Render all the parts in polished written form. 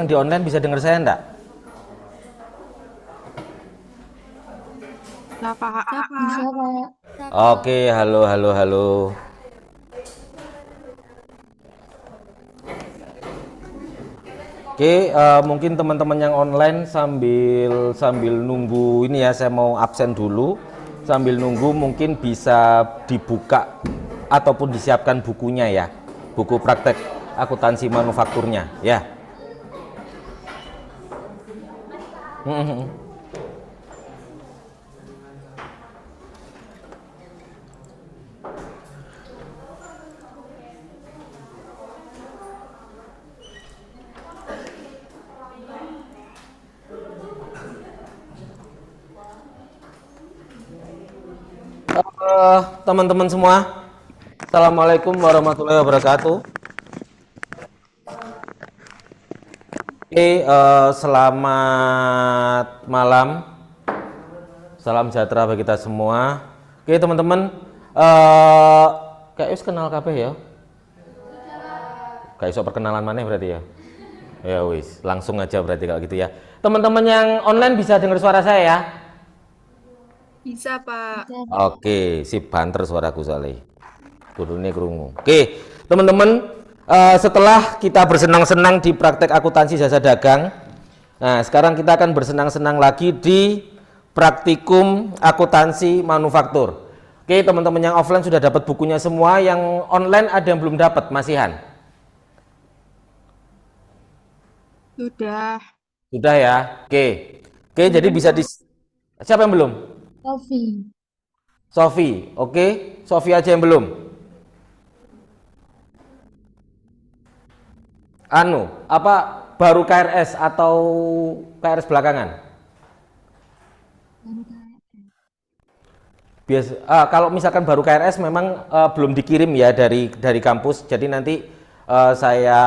yang di online bisa dengar saya enggak? Bisa, Pak. Bisa, Pak. Oke, halo, halo, halo. Oke, mungkin teman-teman yang online sambil nunggu ini ya, saya mau absen dulu. Sambil nunggu mungkin bisa dibuka ataupun disiapkan bukunya ya, buku praktek akuntansi manufakturnya ya. Teman-teman semua, Assalamualaikum warahmatullahi wabarakatuh. Oke, selamat malam, salam sejahtera bagi kita semua. Oke teman-teman, kayak kenal kabeh ya, kayak iso perkenalan mana berarti ya? Ya wis, langsung aja berarti kalau gitu ya. Teman-teman yang online bisa dengar suara saya ya? Bisa, Pak. Oke, sip, banter suaraku soalnya. Kudune krungu. Oke, teman-teman, setelah kita bersenang-senang di praktek akuntansi jasa dagang, nah sekarang kita akan bersenang-senang lagi di praktikum akuntansi manufaktur. Oke, teman-teman yang offline sudah dapat bukunya semua, yang online ada yang belum dapat, masihan? Sudah. Sudah ya. Oke. Oke, jadi bisa di siapa yang belum? Sofi. Sofi. Oke, Sofi aja yang belum. Anu, apa baru KRS atau KRS belakangan? Biasa, kalau misalkan baru KRS memang belum dikirim ya dari kampus. Jadi nanti saya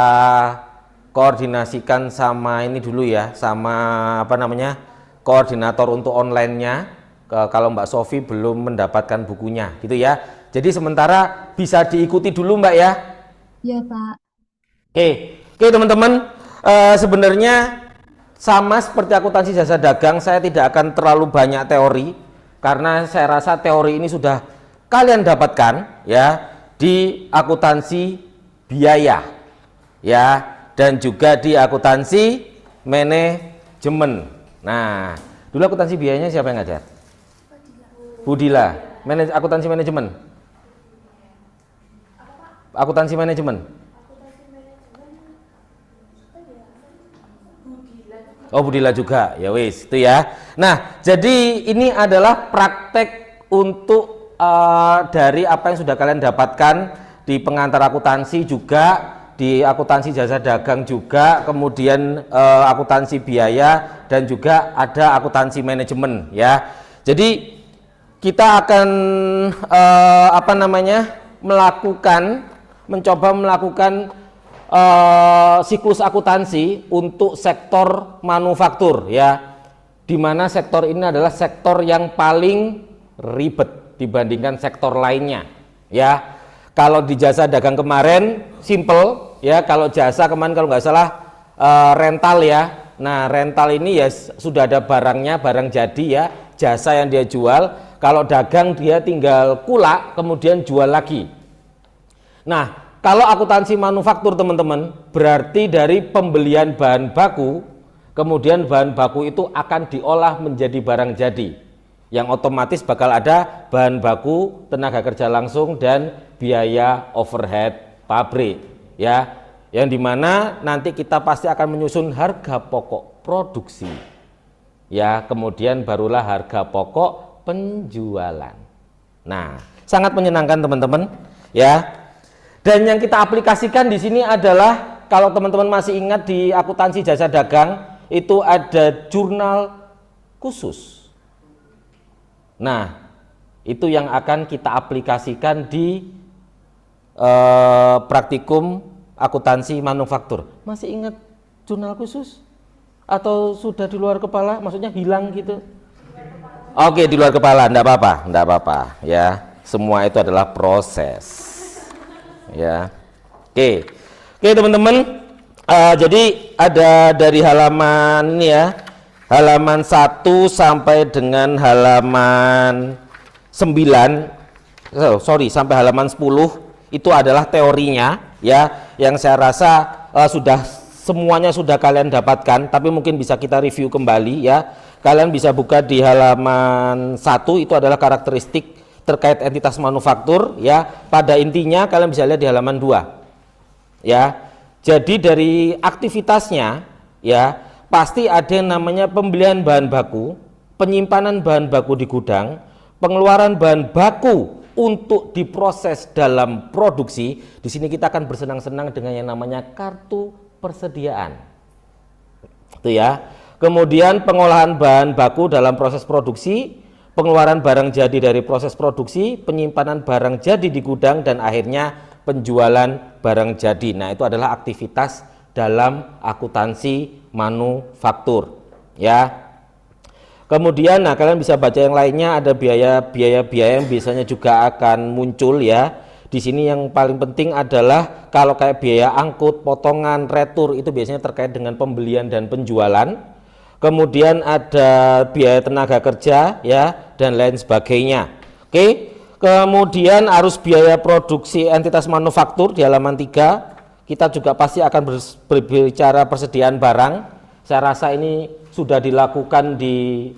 koordinasikan sama ini dulu ya, sama apa namanya, koordinator untuk online-nya. Kalau Mbak Sofi belum mendapatkan bukunya, gitu ya. Jadi sementara bisa diikuti dulu Mbak ya. Iya, Pak. Oke teman-teman, sebenarnya sama seperti akuntansi jasa dagang, saya tidak akan terlalu banyak teori karena saya rasa teori ini sudah kalian dapatkan ya di akuntansi biaya ya, dan juga di akuntansi manajemen. Nah, dulu akuntansi biayanya siapa yang ngajar? Budila. Akuntansi manajemen. Akuntansi manajemen. Oh, Budila juga. Ya wis, itu ya. Nah, jadi ini adalah praktek untuk dari apa yang sudah kalian dapatkan di pengantar akuntansi juga, di akuntansi jasa dagang juga, kemudian akuntansi biaya, dan juga ada akuntansi manajemen ya. Jadi kita akan mencoba melakukan siklus akuntansi untuk sektor manufaktur ya, dimana sektor ini adalah sektor yang paling ribet dibandingkan sektor lainnya ya. Kalau di jasa dagang kemarin simple ya, kalau jasa kemarin kalau nggak salah rental ya. Nah, rental ini ya sudah ada barangnya, barang jadi ya, jasa yang dia jual. Kalau dagang dia tinggal kulak kemudian jual lagi. Nah, kalau akuntansi manufaktur teman-teman berarti dari pembelian bahan baku, kemudian bahan baku itu akan diolah menjadi barang jadi, yang otomatis bakal ada bahan baku, tenaga kerja langsung, dan biaya overhead pabrik ya, yang dimana nanti kita pasti akan menyusun harga pokok produksi ya, kemudian barulah harga pokok penjualan. Nah, sangat menyenangkan teman-teman ya. Dan yang kita aplikasikan di sini adalah, kalau teman-teman masih ingat di akuntansi jasa dagang itu ada jurnal khusus. Nah, itu yang akan kita aplikasikan di praktikum akuntansi manufaktur. Masih ingat jurnal khusus? Atau sudah di luar kepala? Maksudnya hilang gitu? Oke, di luar kepala, enggak apa-apa ya. Semua itu adalah proses. Ya. Oke teman-teman, Jadi ada dari halaman ini ya, halaman 1 sampai dengan halaman 9, sampai halaman 10 itu adalah teorinya ya, yang saya rasa semuanya sudah kalian dapatkan, tapi mungkin bisa kita review kembali ya. Kalian bisa buka di halaman 1, itu adalah karakteristik terkait entitas manufaktur ya. Pada intinya kalian bisa lihat di halaman 2 ya. Jadi dari aktivitasnya ya, pasti ada yang namanya pembelian bahan baku, penyimpanan bahan baku di gudang, pengeluaran bahan baku untuk diproses dalam produksi. Di sini kita akan bersenang-senang dengan yang namanya kartu persediaan. Itu ya. Kemudian pengolahan bahan baku dalam proses produksi, pengeluaran barang jadi dari proses produksi, penyimpanan barang jadi di gudang, dan akhirnya penjualan barang jadi. Nah, itu adalah aktivitas dalam akuntansi manufaktur ya. Kemudian kalian bisa baca yang lainnya, ada biaya yang biasanya juga akan muncul ya. Di sini yang paling penting adalah kalau kayak biaya angkut, potongan, retur, itu biasanya terkait dengan pembelian dan penjualan. Kemudian ada biaya tenaga kerja ya, dan lain sebagainya. Oke. Kemudian arus biaya produksi entitas manufaktur di halaman 3. Kita juga pasti akan berbicara persediaan barang. Saya rasa ini sudah dilakukan di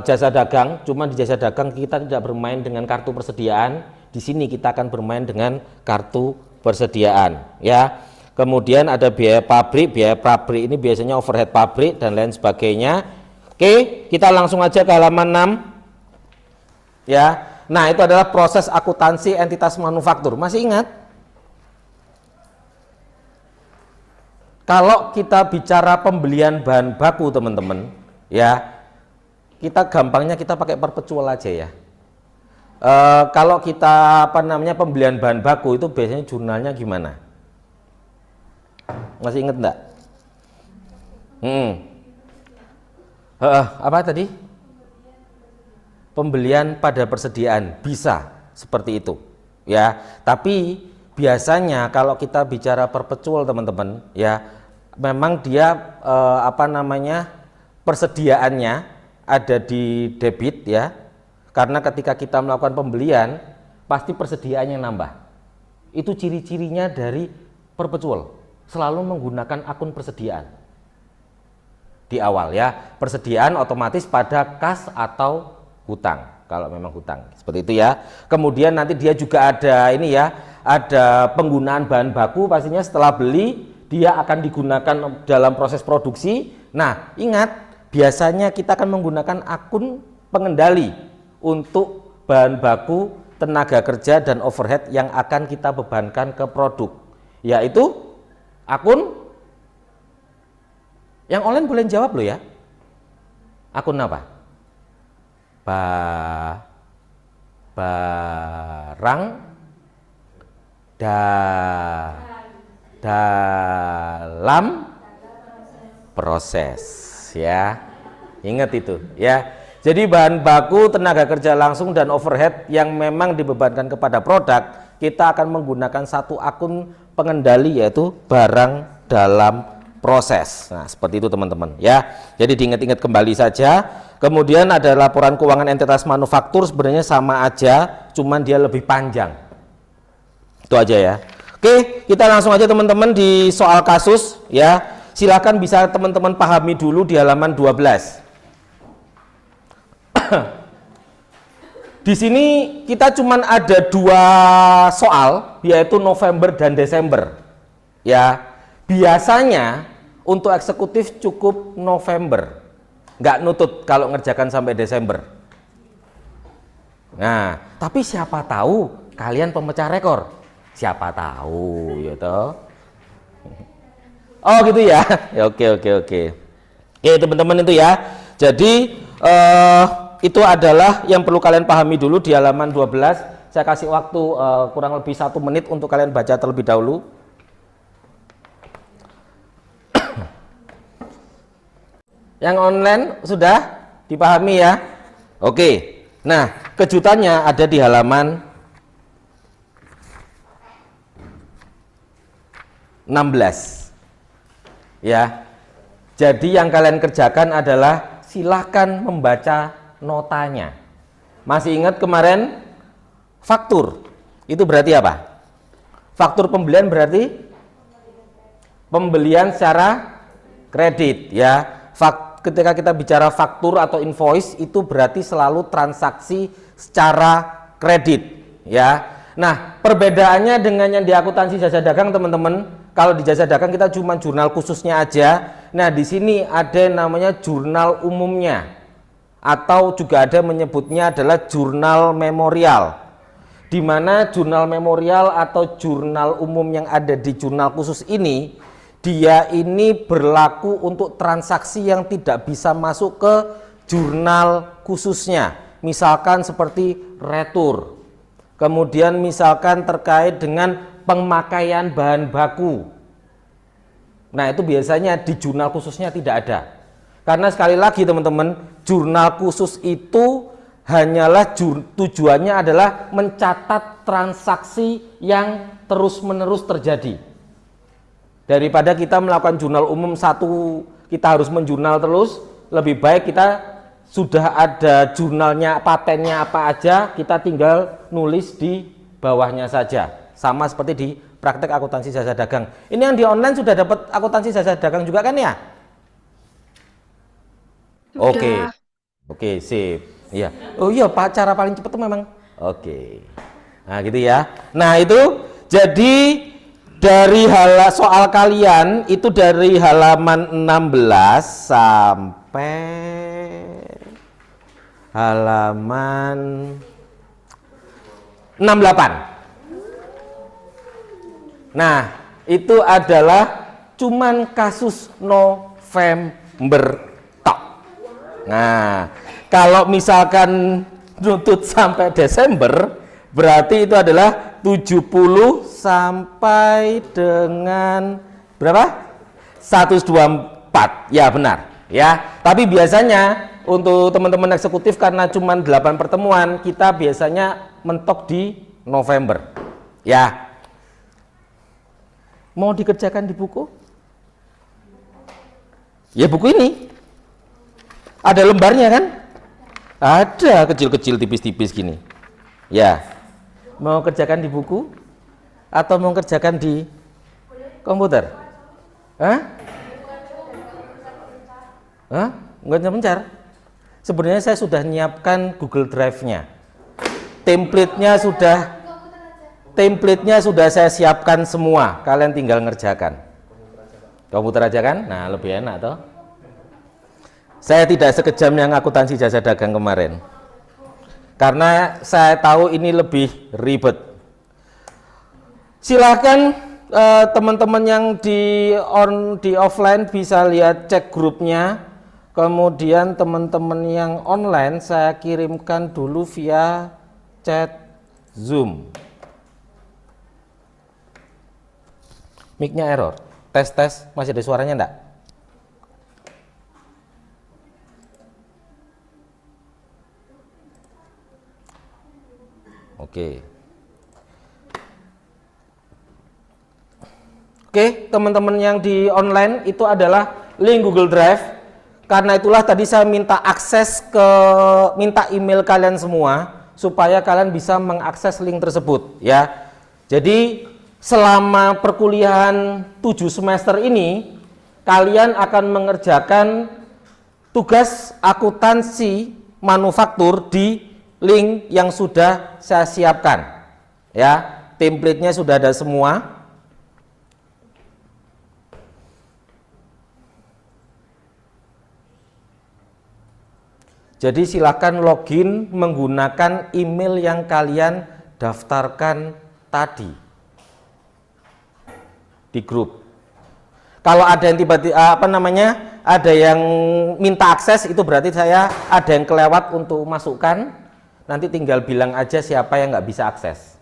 jasa dagang, cuma di jasa dagang kita tidak bermain dengan kartu persediaan. Di sini kita akan bermain dengan kartu persediaan ya. Kemudian ada biaya pabrik ini biasanya overhead pabrik dan lain sebagainya. Oke, kita langsung aja ke halaman 6 ya. Nah, itu adalah proses akuntansi entitas manufaktur. Masih ingat? Kalau kita bicara pembelian bahan baku, teman-teman, ya, kita gampangnya kita pakai perpetual aja ya. Kalau kita pembelian bahan baku itu biasanya jurnalnya gimana? Masih ingat enggak? Apa tadi? Pembelian pada persediaan, bisa seperti itu ya. Tapi biasanya kalau kita bicara perpetual, teman-teman ya, memang dia persediaannya ada di debit ya, karena ketika kita melakukan pembelian pasti persediaannya nambah. Itu ciri-cirinya dari perpetual, selalu menggunakan akun persediaan di awal ya. Persediaan otomatis pada kas atau hutang, kalau memang hutang seperti itu ya. Kemudian nanti dia juga ada ini ya, ada penggunaan bahan baku, pastinya setelah beli dia akan digunakan dalam proses produksi. Nah, ingat, biasanya kita akan menggunakan akun pengendali untuk bahan baku, tenaga kerja, dan overhead yang akan kita bebankan ke produk, yaitu akun yang online. Boleh jawab loh ya, akun apa? Barang dalam proses ya. Ingat itu ya. Jadi bahan baku, tenaga kerja langsung, dan overhead yang memang dibebankan kepada produk, kita akan menggunakan satu akun pengendali, yaitu barang dalam proses. Nah, seperti itu teman-teman ya. Jadi diingat-ingat kembali saja. Kemudian ada laporan keuangan entitas manufaktur, sebenarnya sama aja, cuman dia lebih panjang. Itu aja ya. Oke, kita langsung aja teman-teman di soal kasus ya. Silakan bisa teman-teman pahami dulu di halaman 12. Di sini kita cuman ada 2 soal, yaitu November dan Desember. Ya, biasanya untuk eksekutif cukup November, nggak nutut kalau ngerjakan sampai Desember. Nah, tapi siapa tahu kalian pemecah rekor, siapa tahu gitu. Oh gitu ya. Ya, oke teman-teman, itu ya. Jadi itu adalah yang perlu kalian pahami dulu di halaman 12. Saya kasih waktu kurang lebih 1 menit untuk kalian baca terlebih dahulu. Yang online sudah dipahami ya? Oke. Nah, kejutannya ada di halaman 16. Ya. Jadi yang kalian kerjakan adalah silahkan membaca notanya. Masih ingat kemarin faktur? Itu berarti apa? Faktur pembelian berarti pembelian secara kredit, ya. Ketika kita bicara faktur atau invoice itu berarti selalu transaksi secara kredit, ya. Nah, perbedaannya dengan yang di akuntansi jasa dagang, teman-teman, kalau di jasa dagang kita cuma jurnal khususnya aja. Nah, di sini ada yang namanya jurnal umumnya, atau juga ada menyebutnya adalah jurnal memorial, di mana jurnal memorial atau jurnal umum yang ada di jurnal khusus ini, dia ini berlaku untuk transaksi yang tidak bisa masuk ke jurnal khususnya. Misalkan seperti retur, kemudian misalkan terkait dengan pemakaian bahan baku. Nah, itu biasanya di jurnal khususnya tidak ada. Karena sekali lagi teman-teman, jurnal khusus itu hanyalah tujuannya adalah mencatat transaksi yang terus-menerus terjadi. Daripada kita melakukan jurnal umum satu, kita harus menjurnal terus, lebih baik kita sudah ada jurnalnya, patennya apa aja, kita tinggal nulis di bawahnya saja. Sama seperti di praktek akuntansi jasa dagang. Ini yang di online sudah dapat akuntansi jasa dagang juga kan ya? Sudah. Oke, sip. Iya. Oh iya, Pak, cara paling cepat tuh memang. Oke. Nah, gitu ya. Nah, itu jadi dari soal kalian itu dari halaman 16 sampai halaman 68. Nah, itu adalah cuman kasus November tok. Nah, kalau misalkan nuntut sampai Desember, berarti itu adalah 70 sampai dengan berapa? 124. Ya, benar. Ya, tapi biasanya untuk teman-teman eksekutif karena cuma 8 pertemuan, kita biasanya mentok di November. Ya. Mau dikerjakan di buku? Ya, buku ini. Ada lembarnya kan? Ada kecil-kecil tipis-tipis gini. Ya. Mau kerjakan di buku atau mau kerjakan di komputer? Hah? Hah? Enggak mencar. Sebenarnya saya sudah menyiapkan Google Drive-nya. Template-nya sudah saya siapkan semua. Kalian tinggal ngerjakan. Komputer aja kan? Nah, lebih enak toh. Saya tidak sekejam yang akuntansi jasa dagang kemarin. Karena saya tahu ini lebih ribet. Silahkan teman-teman yang di offline bisa lihat cek grupnya. Kemudian teman-teman yang online saya kirimkan dulu via chat Zoom. Mic-nya error. Tes, masih ada suaranya enggak? Oke, teman-teman yang di online itu adalah link Google Drive. Karena itulah tadi saya minta minta email kalian semua supaya kalian bisa mengakses link tersebut, ya. Jadi selama perkuliahan 7 semester ini kalian akan mengerjakan tugas akuntansi manufaktur di link yang sudah saya siapkan, ya. Template-nya sudah ada semua. Jadi silakan login menggunakan email yang kalian daftarkan tadi di grup. Kalau ada yang tiba-tiba ada yang minta akses, itu berarti saya ada yang kelewat untuk masukkan. Nanti tinggal bilang aja siapa yang nggak bisa akses.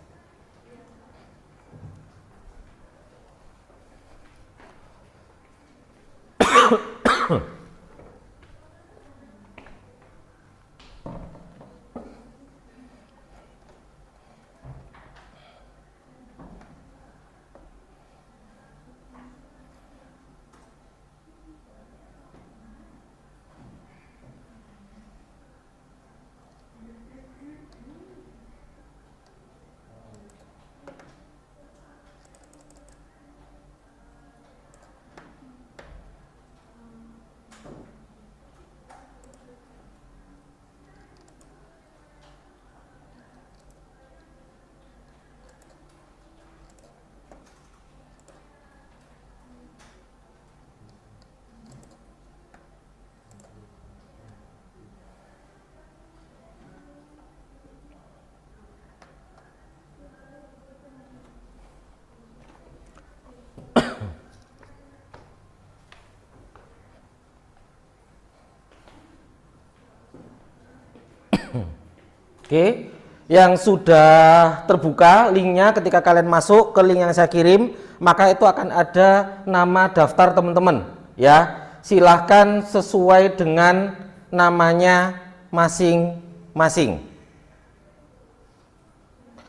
Oke, yang sudah terbuka linknya, ketika kalian masuk ke link yang saya kirim, maka itu akan ada nama daftar teman-teman ya. Silahkan sesuai dengan namanya masing-masing.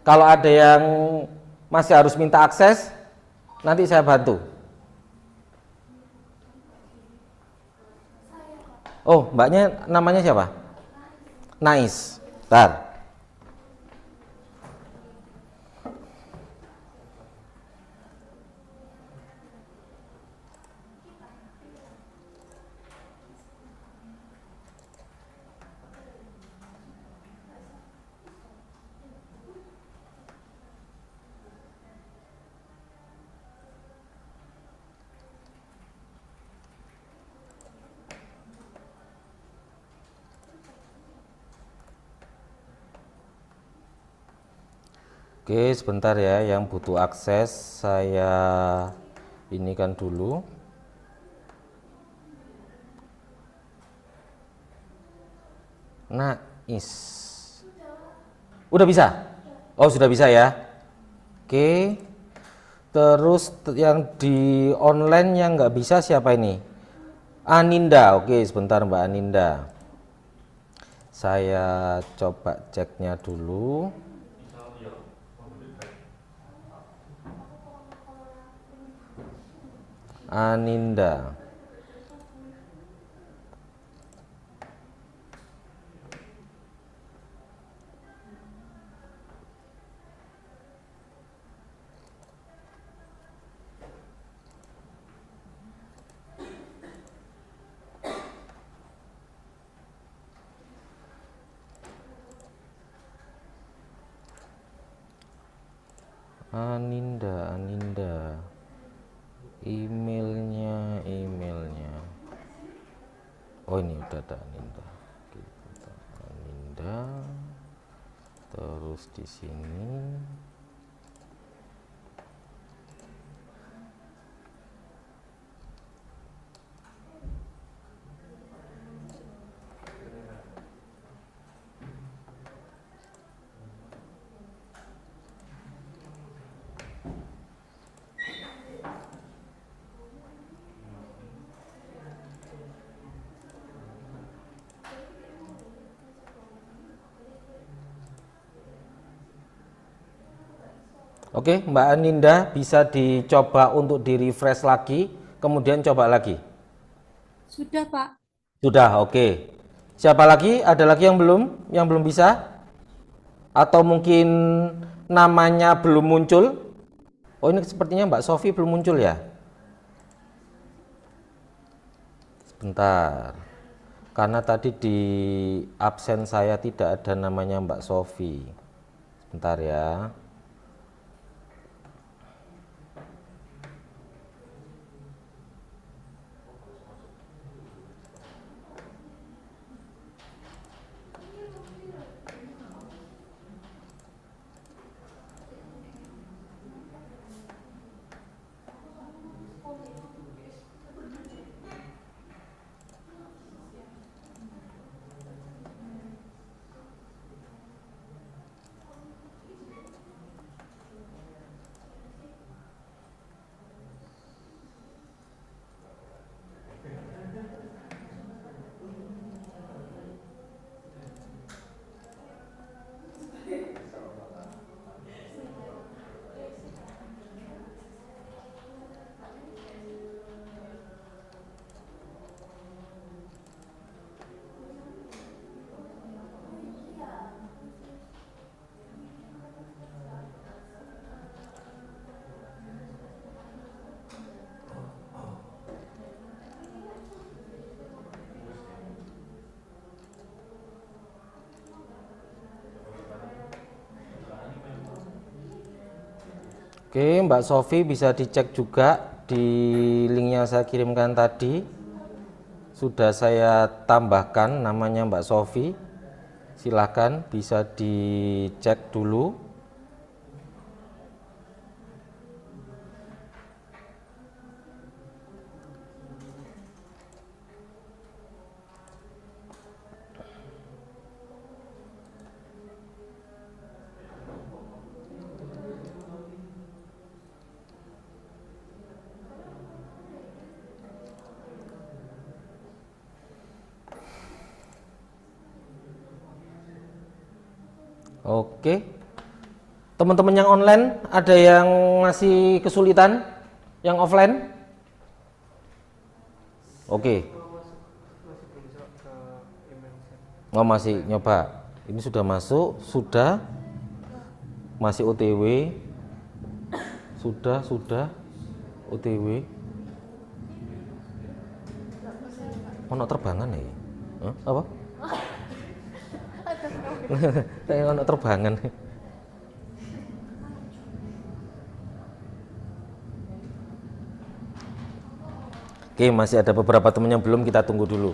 Kalau ada yang masih harus minta akses, nanti saya bantu. Oh, mbaknya namanya siapa? Nice. Bentar. Oke, sebentar ya, yang butuh akses saya inikan dulu. Nice. Udah bisa? Oh, sudah bisa ya. Oke. Terus yang di online yang nggak bisa siapa ini? Aninda. Oke, sebentar Mbak Aninda. Saya coba ceknya dulu. Aninda. Aninda. Emailnya. Oh, ini udah ada Aninda. Oke, bentar. Aninda. Terus di sini. Oke, Mbak Aninda bisa dicoba untuk di refresh lagi, kemudian coba lagi. Sudah, Pak. Sudah, oke. Siapa lagi? Ada lagi yang belum? Yang belum bisa? Atau mungkin namanya belum muncul? Oh, ini sepertinya Mbak Sofi belum muncul ya? Sebentar. Karena tadi di absen saya tidak ada namanya Mbak Sofi. Sebentar ya. Oke, Mbak Sofi bisa dicek juga di link yang saya kirimkan tadi. Sudah saya tambahkan namanya Mbak Sofi. Silahkan bisa dicek dulu. Oke. Teman-teman yang online ada yang masih kesulitan? Yang offline? Oke. Oh, masih nyoba. Ini sudah masuk, sudah. Masih OTW. Sudah OTW. Ono terbangan ya? Hah? Apa? Kayak ono terbangan. Oke, masih ada beberapa teman yang belum, kita tunggu dulu.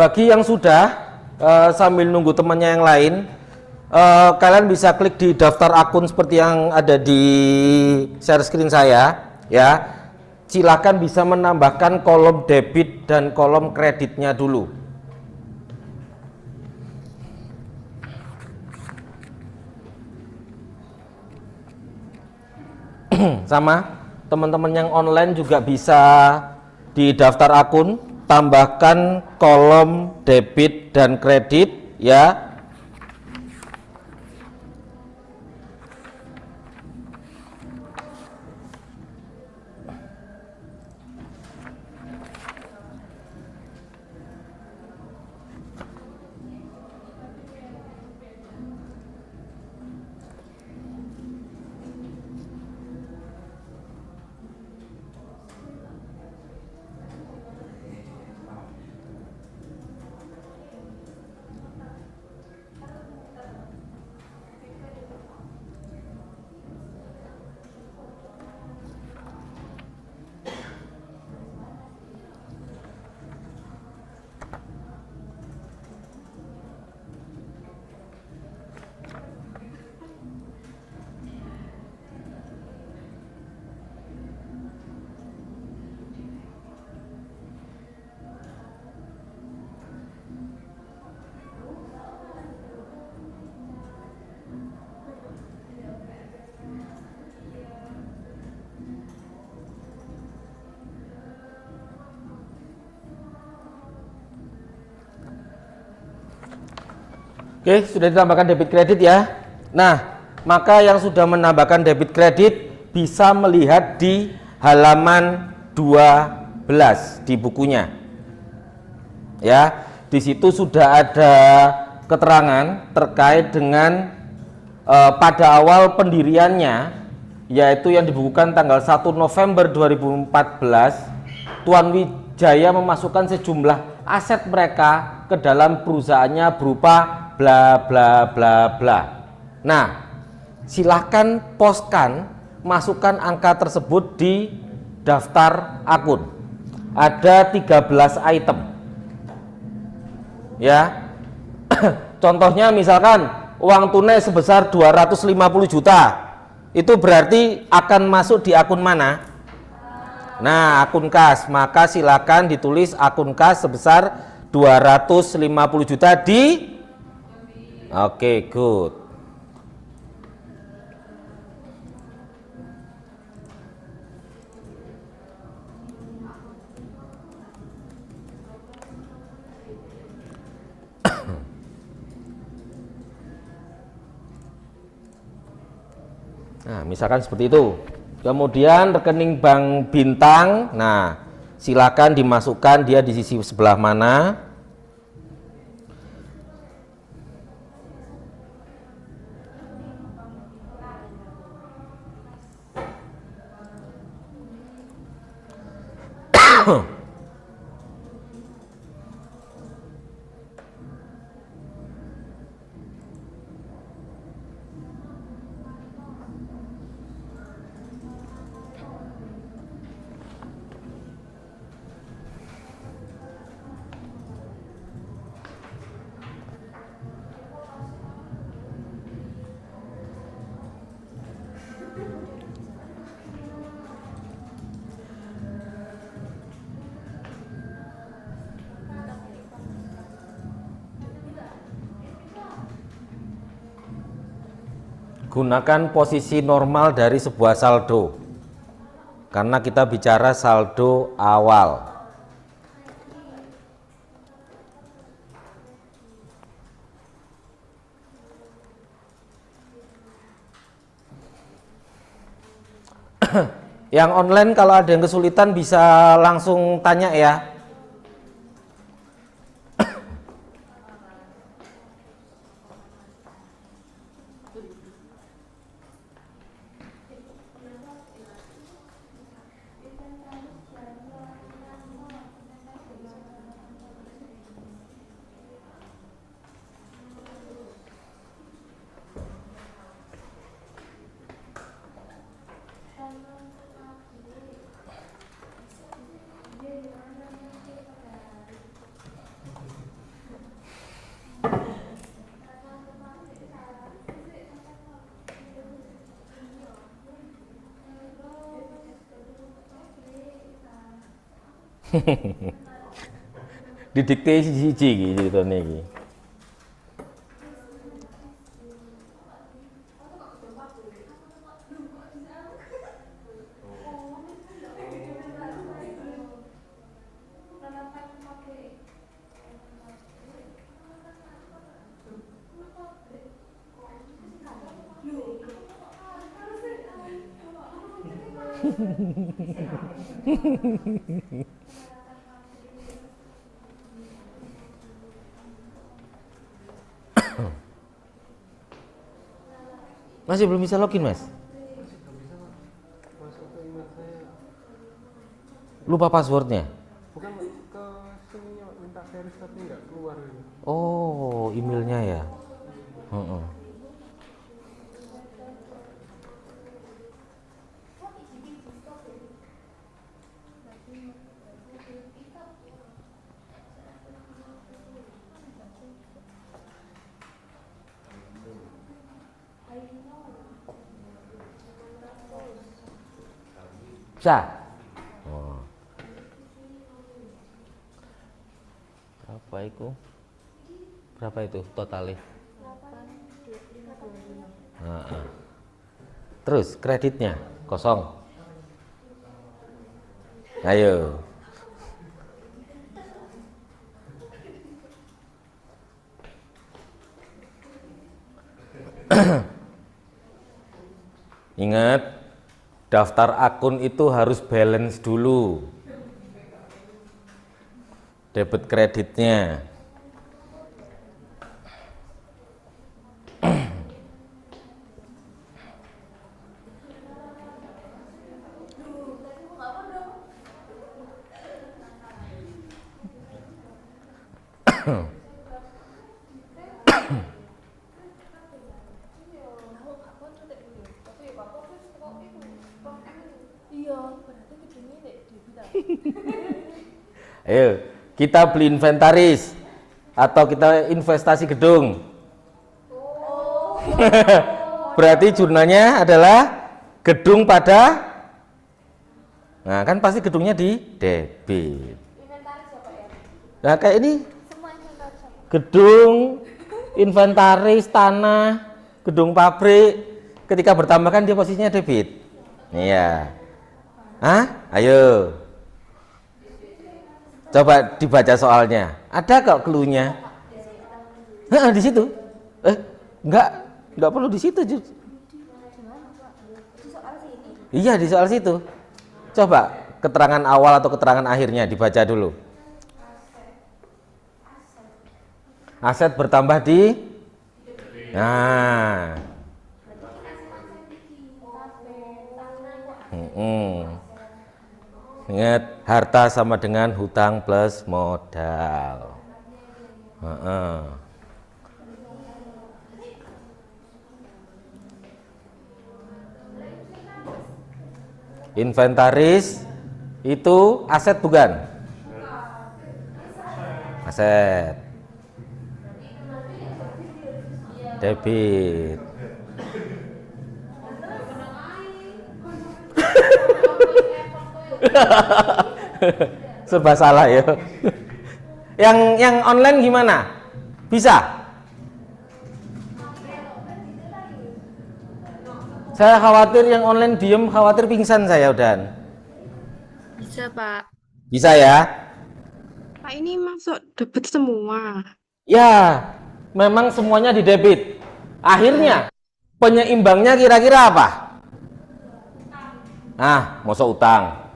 Bagi yang sudah, sambil nunggu temannya yang lain, kalian bisa klik di daftar akun seperti yang ada di share screen saya, ya. Silakan bisa menambahkan kolom debit dan kolom kreditnya dulu. Sama teman-teman yang online juga bisa di daftar akun tambahkan kolom debit dan kredit, ya. Oke, sudah ditambahkan debit kredit ya. Nah, maka yang sudah menambahkan debit kredit bisa melihat di halaman 12 di bukunya. Ya, di situ sudah ada keterangan terkait dengan pada awal pendiriannya, yaitu yang dibukukan tanggal 1 November 2014, Tuan Wijaya memasukkan sejumlah aset mereka ke dalam perusahaannya berupa bla bla bla bla. Nah, silahkan poskan, masukkan angka tersebut di daftar akun. Ada 13 item. Ya. Contohnya misalkan uang tunai sebesar 250 juta. Itu berarti akan masuk di akun mana? Nah, akun kas. Maka silakan ditulis akun kas sebesar 250 juta di. Oke, good. Nah, misalkan seperti itu. Kemudian rekening bank bintang. Nah, silakan dimasukkan dia di sisi sebelah mana. Gunakan posisi normal dari sebuah saldo. Karena kita bicara saldo awal. Yang online kalau ada yang kesulitan bisa langsung tanya ya. Didikte siji iki ceritane iki. Masih belum bisa login, Mas? Lupa passwordnya? Bukan ke sini minta series tapi nggak keluar gitu. Oh, emailnya ya. Bisa? Oh. Berapa itu totalnya? Nah, terus kreditnya kosong. Ayo. Ingat, daftar akun itu harus balance dulu. Debit kreditnya. Ayo, kita beli inventaris atau kita investasi gedung. Berarti jurnalnya adalah gedung pada, nah kan pasti gedungnya di debit. Nah kayak ini gedung, inventaris, tanah, gedung pabrik, ketika bertambah kan dia posisinya debit. Iya. Hah? Ayo. Coba dibaca soalnya. Ada kok clue-nya? Di situ. Enggak perlu di situ. Iya, di soal situ. Coba keterangan awal atau keterangan akhirnya dibaca dulu. Aset bertambah di, nah, ingat, harta sama dengan hutang plus modal. Inventaris itu aset bukan? Aset. Debit. Serba salah ya. Yang online gimana? Bisa? Saya khawatir yang online diem, khawatir pingsan saya udah. Bisa, Pak. Bisa ya? Pak, ini masuk debit semua. Ya, memang semuanya di debit. Akhirnya penyeimbangnya kira-kira apa? Nah, masuk utang.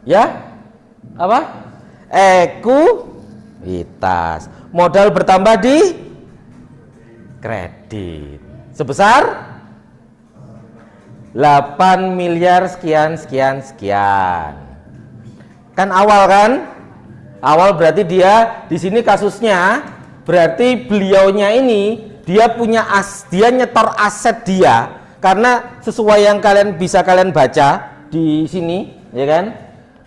Ya? Apa? Ekuitas. Modal bertambah di kredit. Sebesar 8 miliar sekian. Kan awal kan? Awal berarti dia di sini kasusnya berarti beliaunya ini dia punya dia nyetor aset dia, karena sesuai yang bisa kalian baca di sini, ya kan?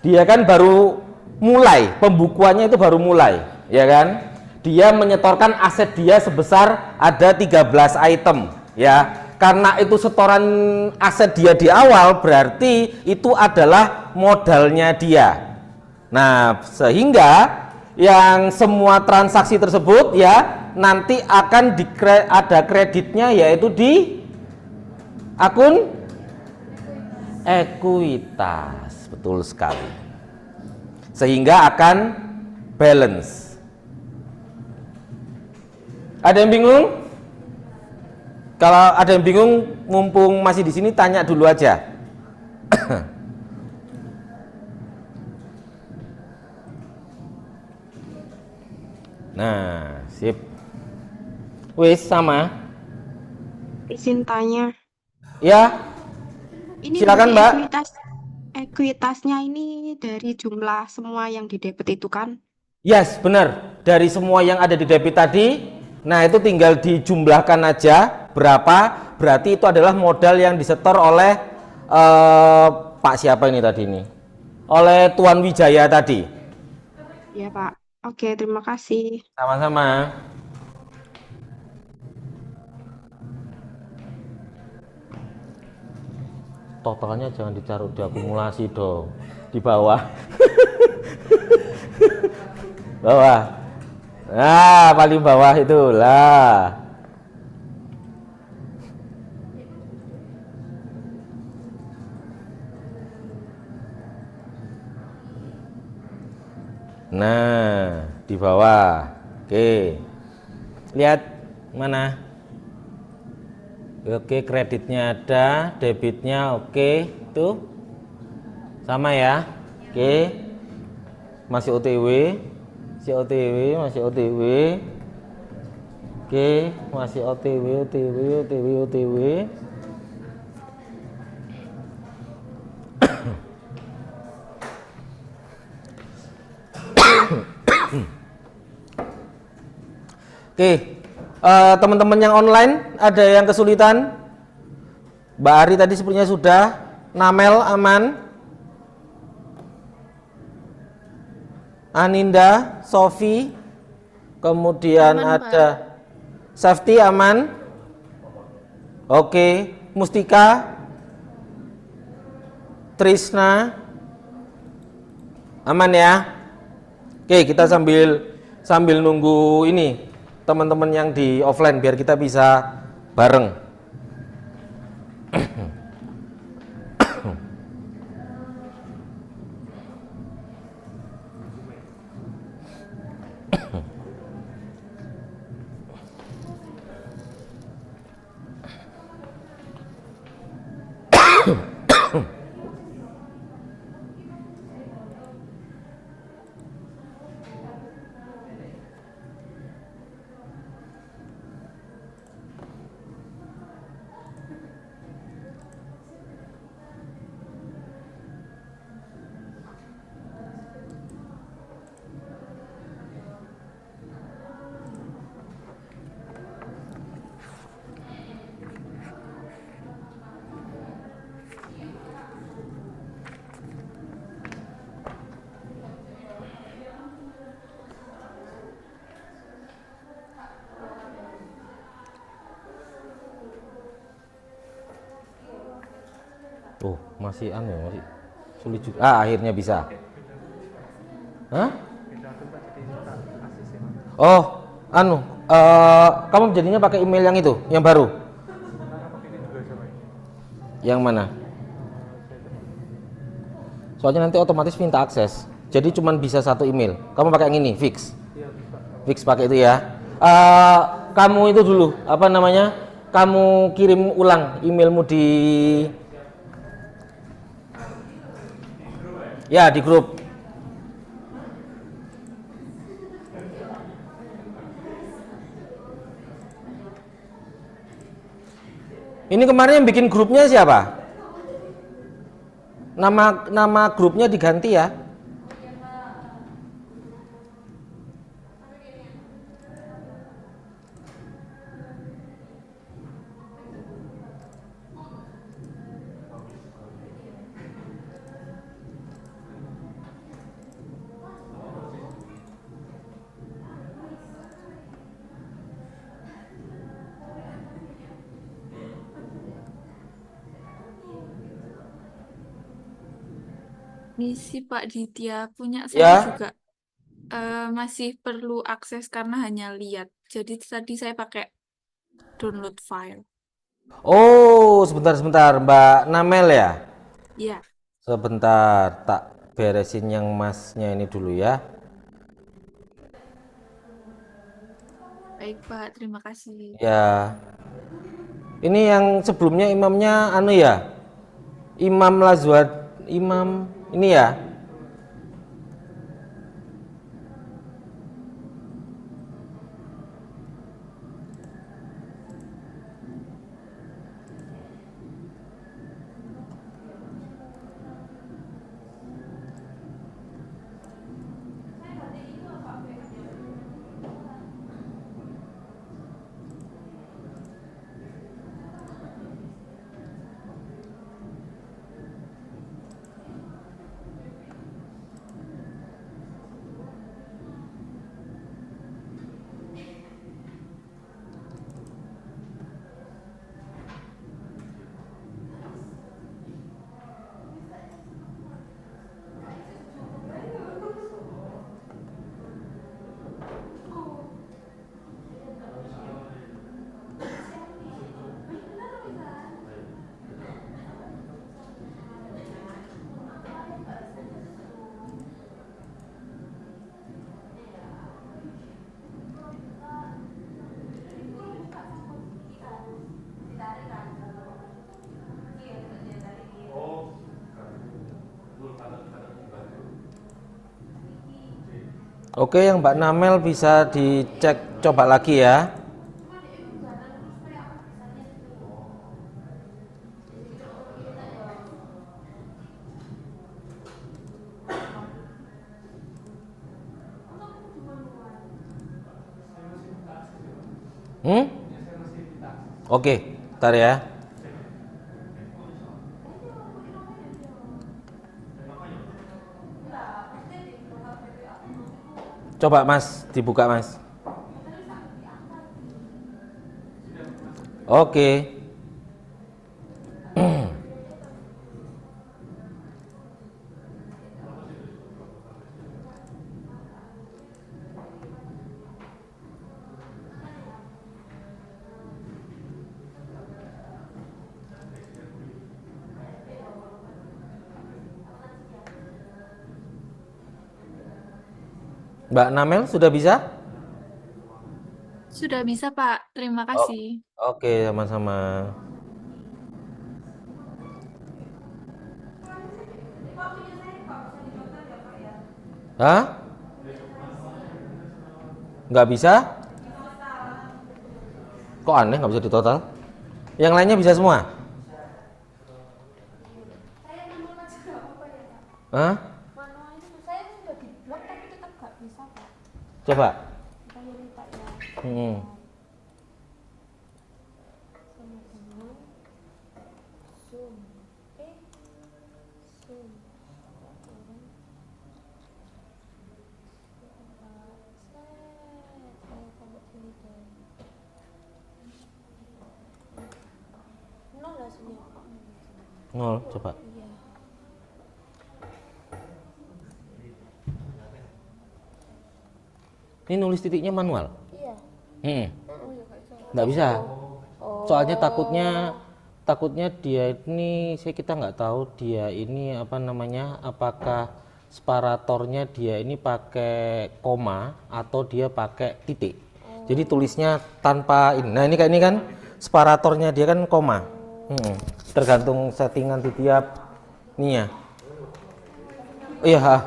Dia kan baru mulai, pembukuannya itu baru mulai, ya kan? Dia menyetorkan aset dia sebesar ada 13 item, ya. Karena itu setoran aset dia di awal, berarti itu adalah modalnya dia. Nah, sehingga yang semua transaksi tersebut ya nanti akan ada kreditnya, yaitu di akun ekuitas. Betul sekali. Sehingga akan balance. Ada yang bingung? Kalau ada yang bingung, mumpung masih di sini, tanya dulu aja. Nah, sip. Wis sama. Izin tanya. Ya. Ini Silakan, Mbak. Ekuitasnya ini dari jumlah semua yang di debit itu kan? Yes, benar. Dari semua yang ada di debit tadi, nah itu tinggal dijumlahkan aja berapa. Berarti itu adalah modal yang disetor oleh Pak siapa ini tadi ini? Oleh Tuan Wijaya tadi. Ya, Pak. Oke, terima kasih. Sama-sama. Totalnya jangan ditaruh di akumulasi dong, di bawah. Bawah. Nah, paling bawah itulah. Nah, di bawah. Oke. Lihat mana? Oke, kreditnya ada, debitnya oke, tuh. Sama ya. Oke. Masih OTW. Masih OTW. Oke, masih OTW. Oke, teman-teman yang online ada yang kesulitan? Mbak Ari tadi sepertinya sudah. Namel aman. Aninda, Sofi, kemudian Aman, ada Safety aman. Oke, Mustika, Trisna, aman ya. Oke, kita sambil nunggu ini teman-teman yang di offline biar kita bisa bareng. Oh, masih masih sulit juga. Akhirnya bisa. Hah? Oh, kamu jadinya pakai email yang itu, yang baru? Yang mana? Soalnya nanti otomatis minta akses. Jadi cuman bisa satu email. Kamu pakai yang ini, fix. Fix pakai itu ya. Kamu itu dulu, apa namanya? Kamu kirim ulang emailmu di di grup. Ini kemarin yang bikin grupnya siapa? Nama grupnya diganti ya. Misi Pak Ditya punya Ya. saya juga masih perlu akses karena hanya lihat. Jadi tadi saya pakai download file. Oh, sebentar Mbak Namel ya. Ya, Sebentar, tak beresin yang masnya ini dulu ya. baik Pak. Terima kasih. Ya. Ini yang sebelumnya imamnya ya. Imam Lazwad, imam ini ya. Oke, yang Mbak Namel bisa dicek coba lagi ya. Oke, bentar ya. Coba Mas, dibuka Mas. Oke. Mbak Namel sudah bisa? Sudah bisa, Pak. Terima Oh, kasih. oke, sama-sama. Hah? Nggak bisa? Kok aneh nggak bisa ditotal? Yang lainnya bisa semua? Hah? Coba. Hmm. Nol, coba. Ini nulis titiknya manual? Iya. Nggak bisa. Soalnya takutnya dia ini, kita nggak tahu dia ini apa namanya, apakah separatornya dia ini pakai koma atau dia pakai titik. Jadi tulisnya tanpa ini. Nah ini kayak ini kan separatornya dia kan koma. Tergantung settingan di tiap ininya. Iya,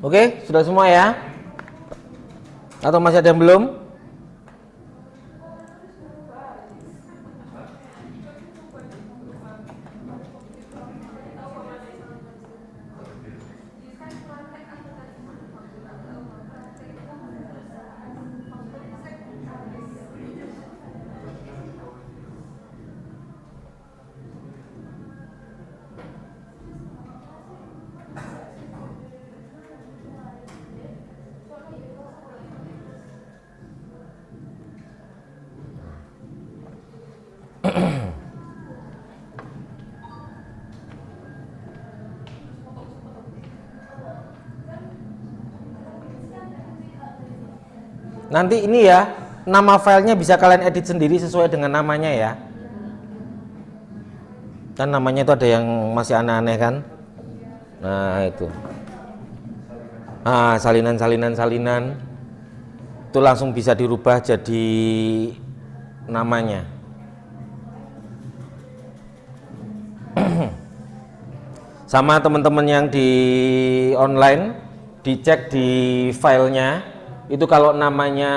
Oke, sudah semua ya? Atau masih ada yang belum? Nanti ini ya, nama filenya bisa kalian edit sendiri sesuai dengan namanya ya. Kan namanya itu ada yang masih aneh-aneh kan. Nah itu, salinan itu langsung bisa dirubah jadi namanya. Sama teman-teman yang di online, dicek di filenya itu, kalau namanya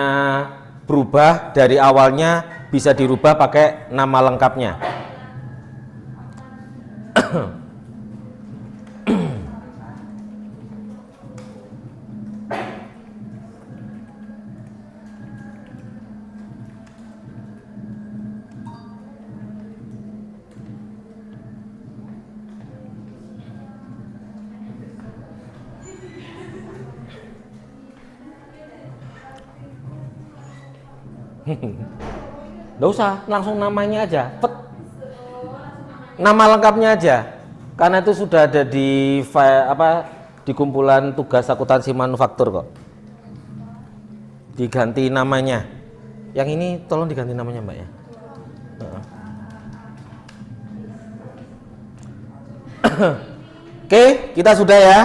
berubah dari awalnya bisa dirubah pakai nama lengkapnya. Nggak usah, langsung namanya aja. Pet. Nama lengkapnya aja. Karena itu sudah ada di di kumpulan tugas akuntansi manufaktur kok. Diganti namanya. Yang ini tolong diganti namanya, Mbak ya. Oke, kita sudah ya.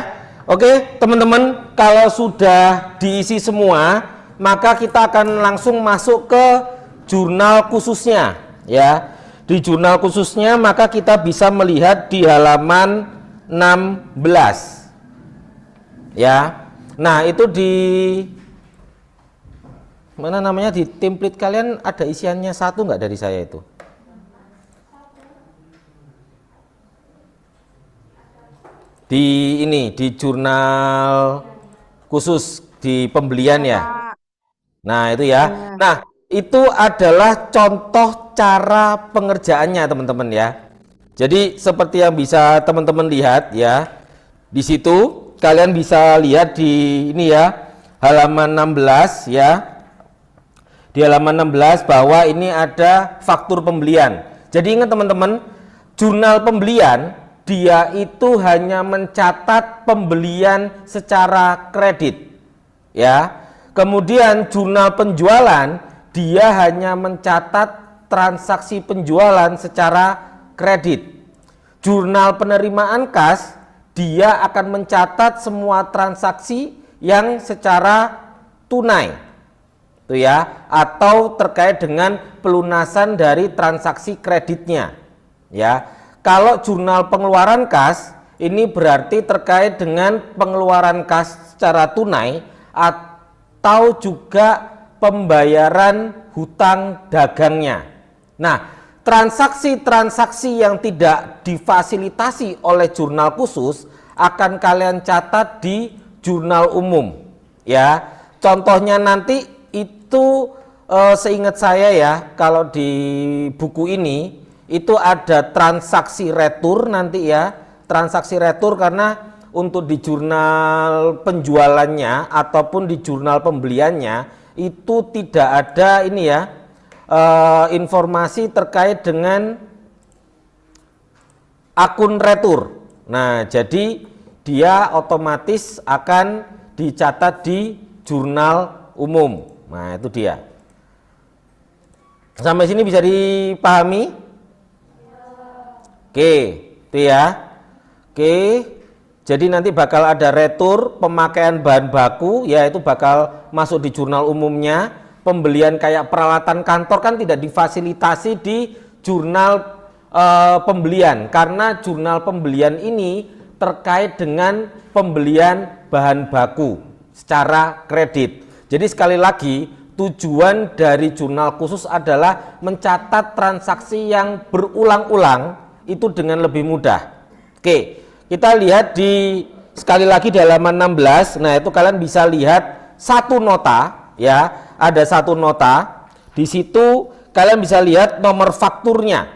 Oke, teman-teman, kalau sudah diisi semua, maka kita akan langsung masuk ke jurnal khususnya ya. Di jurnal khususnya maka kita bisa melihat di halaman 16 ya. Nah, itu di mana namanya, di template kalian ada isiannya satu nggak dari saya itu? Di ini, di jurnal khusus di pembelian ya. Pak. Nah, itu ya. Iya. Nah, itu adalah contoh cara pengerjaannya, teman-teman ya. Jadi seperti yang bisa teman-teman lihat ya. Di situ kalian bisa lihat di ini ya, halaman 16 ya. Di halaman 16 bahwa ini ada faktur pembelian. Jadi ingat teman-teman, jurnal pembelian dia itu hanya mencatat pembelian secara kredit ya. Kemudian jurnal penjualan dia hanya mencatat transaksi penjualan secara kredit. Jurnal penerimaan kas dia akan mencatat semua transaksi yang secara tunai itu ya, atau terkait dengan pelunasan dari transaksi kreditnya ya. Kalau jurnal pengeluaran kas ini berarti terkait dengan pengeluaran kas secara tunai atau juga pembayaran hutang dagangnya. Nah, transaksi-transaksi yang tidak difasilitasi oleh jurnal khusus akan kalian catat di jurnal umum ya. Contohnya nanti itu seingat saya ya, kalau di buku ini itu ada transaksi retur nanti ya, transaksi retur, karena untuk di jurnal penjualannya ataupun di jurnal pembeliannya itu tidak ada ini ya, informasi terkait dengan akun retur. Nah, jadi dia otomatis akan dicatat di jurnal umum. Nah, itu dia. Sampai sini bisa dipahami? Oke, itu ya. Oke, jadi nanti bakal ada retur pemakaian bahan baku, ya itu bakal masuk di jurnal umumnya. Pembelian kayak peralatan kantor kan tidak difasilitasi di jurnal pembelian, karena jurnal pembelian ini terkait dengan pembelian bahan baku secara kredit. Jadi sekali lagi, tujuan dari jurnal khusus adalah mencatat transaksi yang berulang-ulang itu dengan lebih mudah. Oke, kita lihat sekali lagi di halaman 16. Nah, itu kalian bisa lihat satu nota ya, ada satu nota. Di situ kalian bisa lihat nomor fakturnya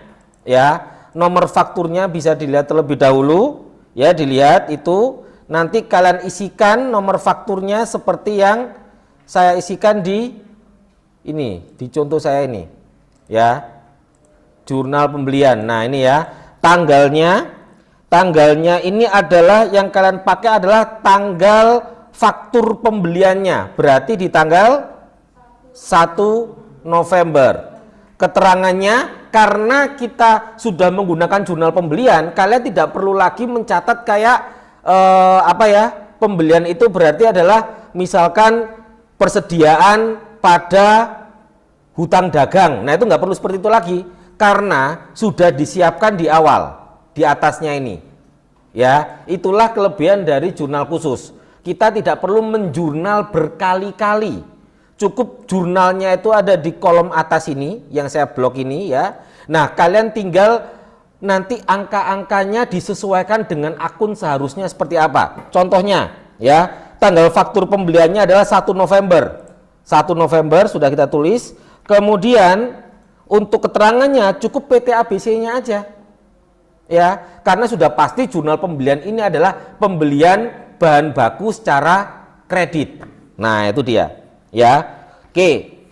ya. Nomor fakturnya bisa dilihat terlebih dahulu ya, dilihat itu. Nanti kalian isikan nomor fakturnya seperti yang saya isikan di ini, di contoh saya ini ya. Jurnal pembelian. Nah, ini ya, tanggalnya ini adalah yang kalian pakai adalah tanggal faktur pembeliannya, berarti di tanggal 1 November. Keterangannya, karena kita sudah menggunakan jurnal pembelian, kalian tidak perlu lagi mencatat kayak pembelian itu berarti adalah misalkan persediaan pada hutang dagang. Nah, itu nggak perlu seperti itu lagi, karena sudah disiapkan di awal, di atasnya ini ya. Itulah kelebihan dari jurnal khusus. Kita tidak perlu menjurnal berkali-kali, cukup jurnalnya itu ada di kolom atas ini yang saya blok ini ya. Nah, kalian tinggal nanti angka-angkanya disesuaikan dengan akun seharusnya seperti apa. Contohnya ya, tanggal faktur pembeliannya adalah 1 November. 1 November sudah kita tulis. Kemudian untuk keterangannya cukup PT ABC-nya aja ya, karena sudah pasti jurnal pembelian ini adalah pembelian bahan baku secara kredit. Nah, itu dia ya. Oke,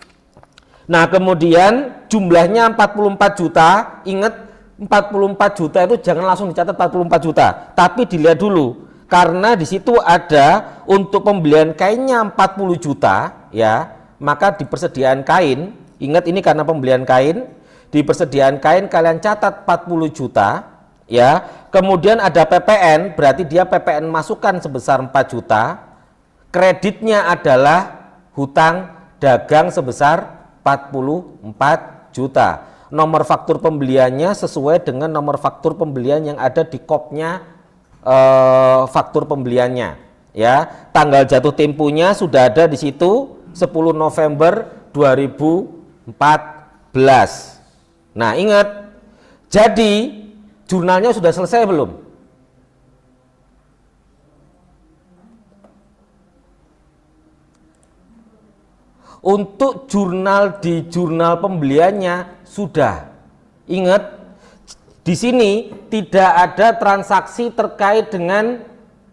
Nah, kemudian jumlahnya 44 juta. Ingat, 44 juta itu jangan langsung dicatat 44 juta, tapi dilihat dulu. Karena di situ ada untuk pembelian kainnya 40 juta, ya, maka di persediaan kain, ingat ini karena pembelian kain, di persediaan kain kalian catat 40 juta, ya. Kemudian ada PPN, berarti dia PPN masukkan sebesar 4 juta. Kreditnya adalah hutang dagang sebesar 44 juta. Nomor faktur pembeliannya sesuai dengan nomor faktur pembelian yang ada di kopnya faktur pembeliannya, ya. Tanggal jatuh temponya sudah ada di situ 10 November 2014. Nah, ingat, jadi jurnalnya sudah selesai belum? Untuk jurnal di jurnal pembeliannya sudah. Ingat, di sini tidak ada transaksi terkait dengan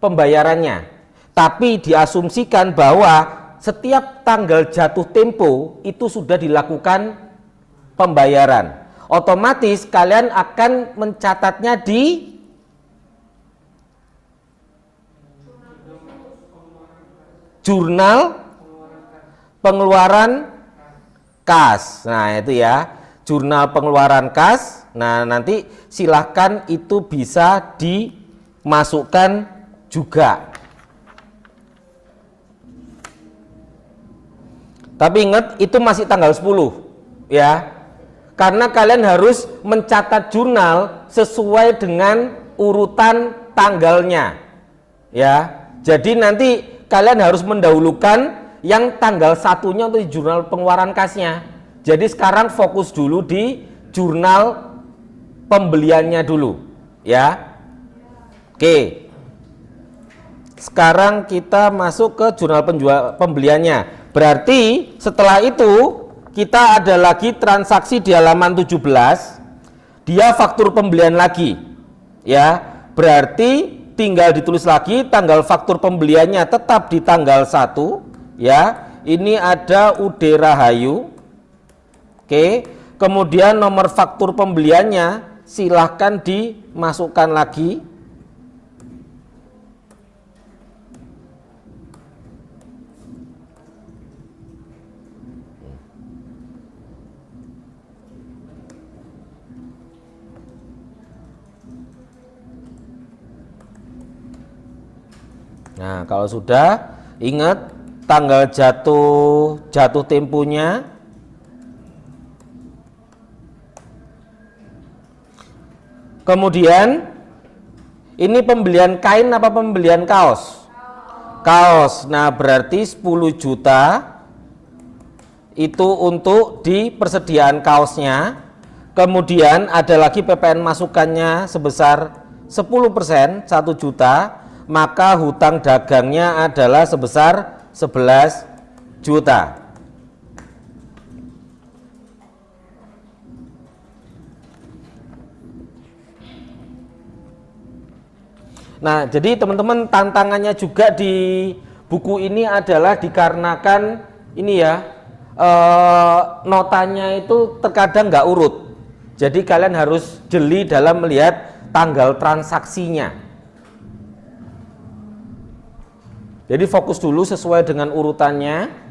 pembayarannya, tapi diasumsikan bahwa setiap tanggal jatuh tempo itu sudah dilakukan pembayaran. Otomatis kalian akan mencatatnya di jurnal pengeluaran kas. Nah, itu ya, jurnal pengeluaran kas. Nah, nanti silahkan itu bisa dimasukkan juga. Tapi ingat, itu masih tanggal 10, ya. Karena kalian harus mencatat jurnal sesuai dengan urutan tanggalnya, ya. Jadi nanti kalian harus mendahulukan yang tanggal satunya untuk di jurnal pengeluaran kasnya. Jadi sekarang fokus dulu di jurnal pembeliannya dulu, ya. Oke. Sekarang kita masuk ke jurnal pembeliannya. Berarti setelah itu kita ada lagi transaksi di halaman 17. Dia faktur pembelian lagi, ya. Berarti tinggal ditulis lagi tanggal faktur pembeliannya tetap di tanggal 1, ya. Ini ada UD Rahayu. Oke. Kemudian nomor faktur pembeliannya silahkan dimasukkan lagi. Nah, kalau sudah, ingat tanggal jatuh temponya. Kemudian ini pembelian kain apa pembelian kaos? Kaos. Nah, berarti 10 juta itu untuk di persediaan kaosnya. Kemudian ada lagi PPN masukannya sebesar 10%, 1 juta. Maka hutang dagangnya adalah sebesar 11 juta. Nah, jadi teman-teman, tantangannya juga di buku ini adalah dikarenakan ini ya, notanya itu terkadang nggak urut. Jadi kalian harus jeli dalam melihat tanggal transaksinya. Jadi fokus dulu sesuai dengan urutannya.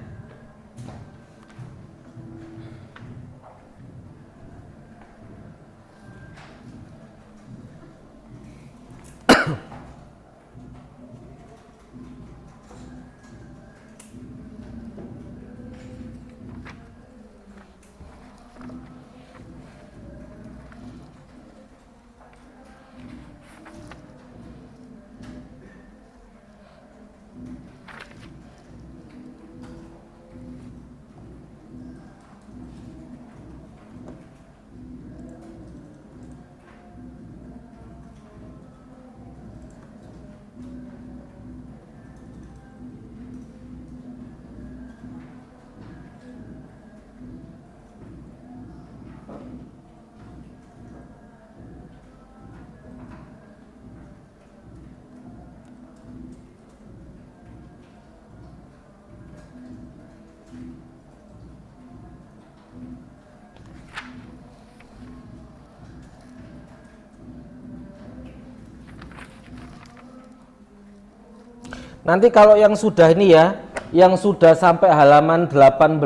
Nanti kalau yang sudah ini ya, yang sudah sampai halaman 18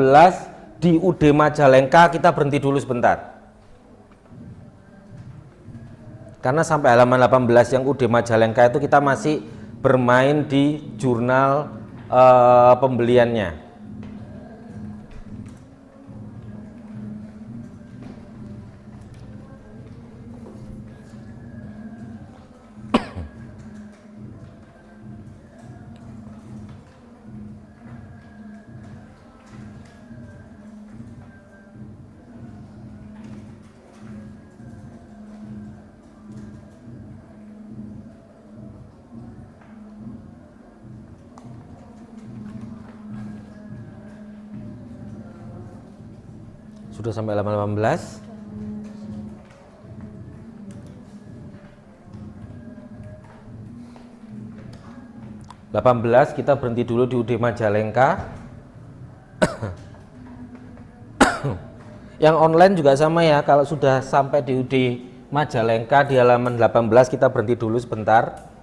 di UD Majalengka, kita berhenti dulu sebentar. Karena sampai halaman 18 yang UD Majalengka itu kita masih bermain di jurnal pembeliannya. Sudah sampai halaman 18. Kita berhenti dulu di UD Majalengka. Yang online juga sama ya, kalau sudah sampai di UD Majalengka di halaman 18 kita berhenti dulu sebentar.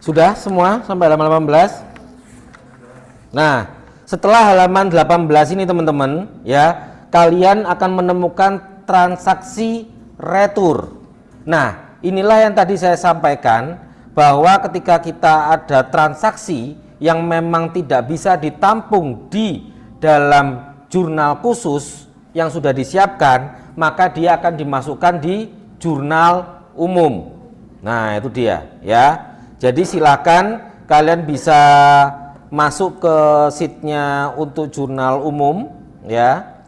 Sudah semua sampai halaman 18? Nah, setelah halaman 18 ini teman-teman, ya, kalian akan menemukan transaksi retur. Nah, inilah yang tadi saya sampaikan, bahwa ketika kita ada transaksi yang memang tidak bisa ditampung di dalam jurnal khusus yang sudah disiapkan, maka dia akan dimasukkan di jurnal umum. Nah, itu dia, ya. Jadi silakan kalian bisa masuk ke sheetnya untuk jurnal umum, ya,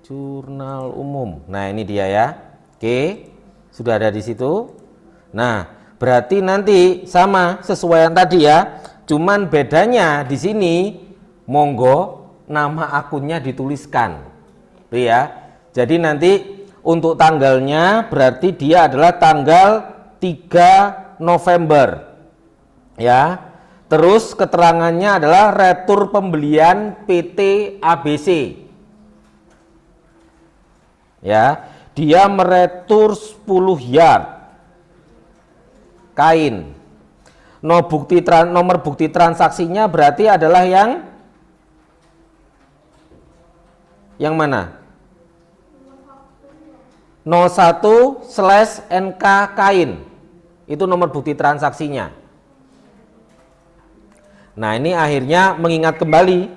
jurnal umum. Nah, ini dia ya. Oke, sudah ada di situ. Nah, berarti nanti sama sesuai yang tadi ya. Cuman bedanya di sini, monggo nama akunnya dituliskan, tuh ya. Jadi nanti untuk tanggalnya berarti dia adalah tanggal 3 November. Ya, terus keterangannya adalah retur pembelian PT ABC. Ya, dia meretur 10 yard kain. Nomor bukti transaksinya berarti adalah yang mana? 01/NK kain. Itu nomor bukti transaksinya. Nah, ini akhirnya mengingat kembali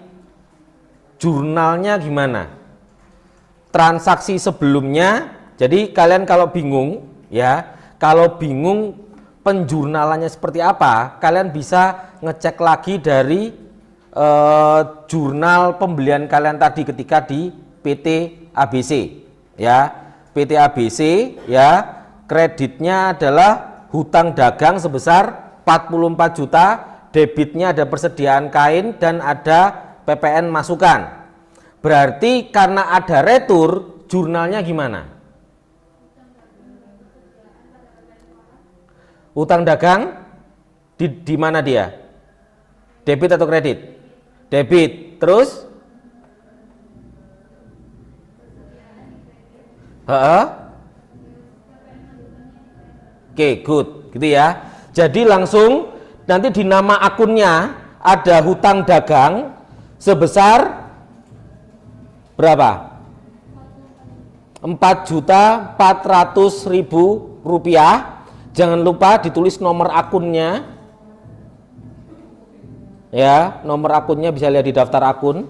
jurnalnya gimana? Transaksi sebelumnya. Jadi kalian kalau bingung ya, kalau bingung penjurnalannya seperti apa, kalian bisa ngecek lagi dari jurnal pembelian kalian tadi ketika di PT ABC ya. PT ABC ya, kreditnya adalah hutang dagang sebesar 44 juta, debitnya ada persediaan kain dan ada PPN masukan. Berarti karena ada retur, jurnalnya gimana? Hutang dagang di mana dia? Debit atau kredit? Debit. Terus? Oke, good, gitu ya. Jadi langsung nanti di nama akunnya ada hutang dagang sebesar berapa? 4.400.000 rupiah. Jangan lupa ditulis nomor akunnya. Ya, nomor akunnya bisa lihat di daftar akun.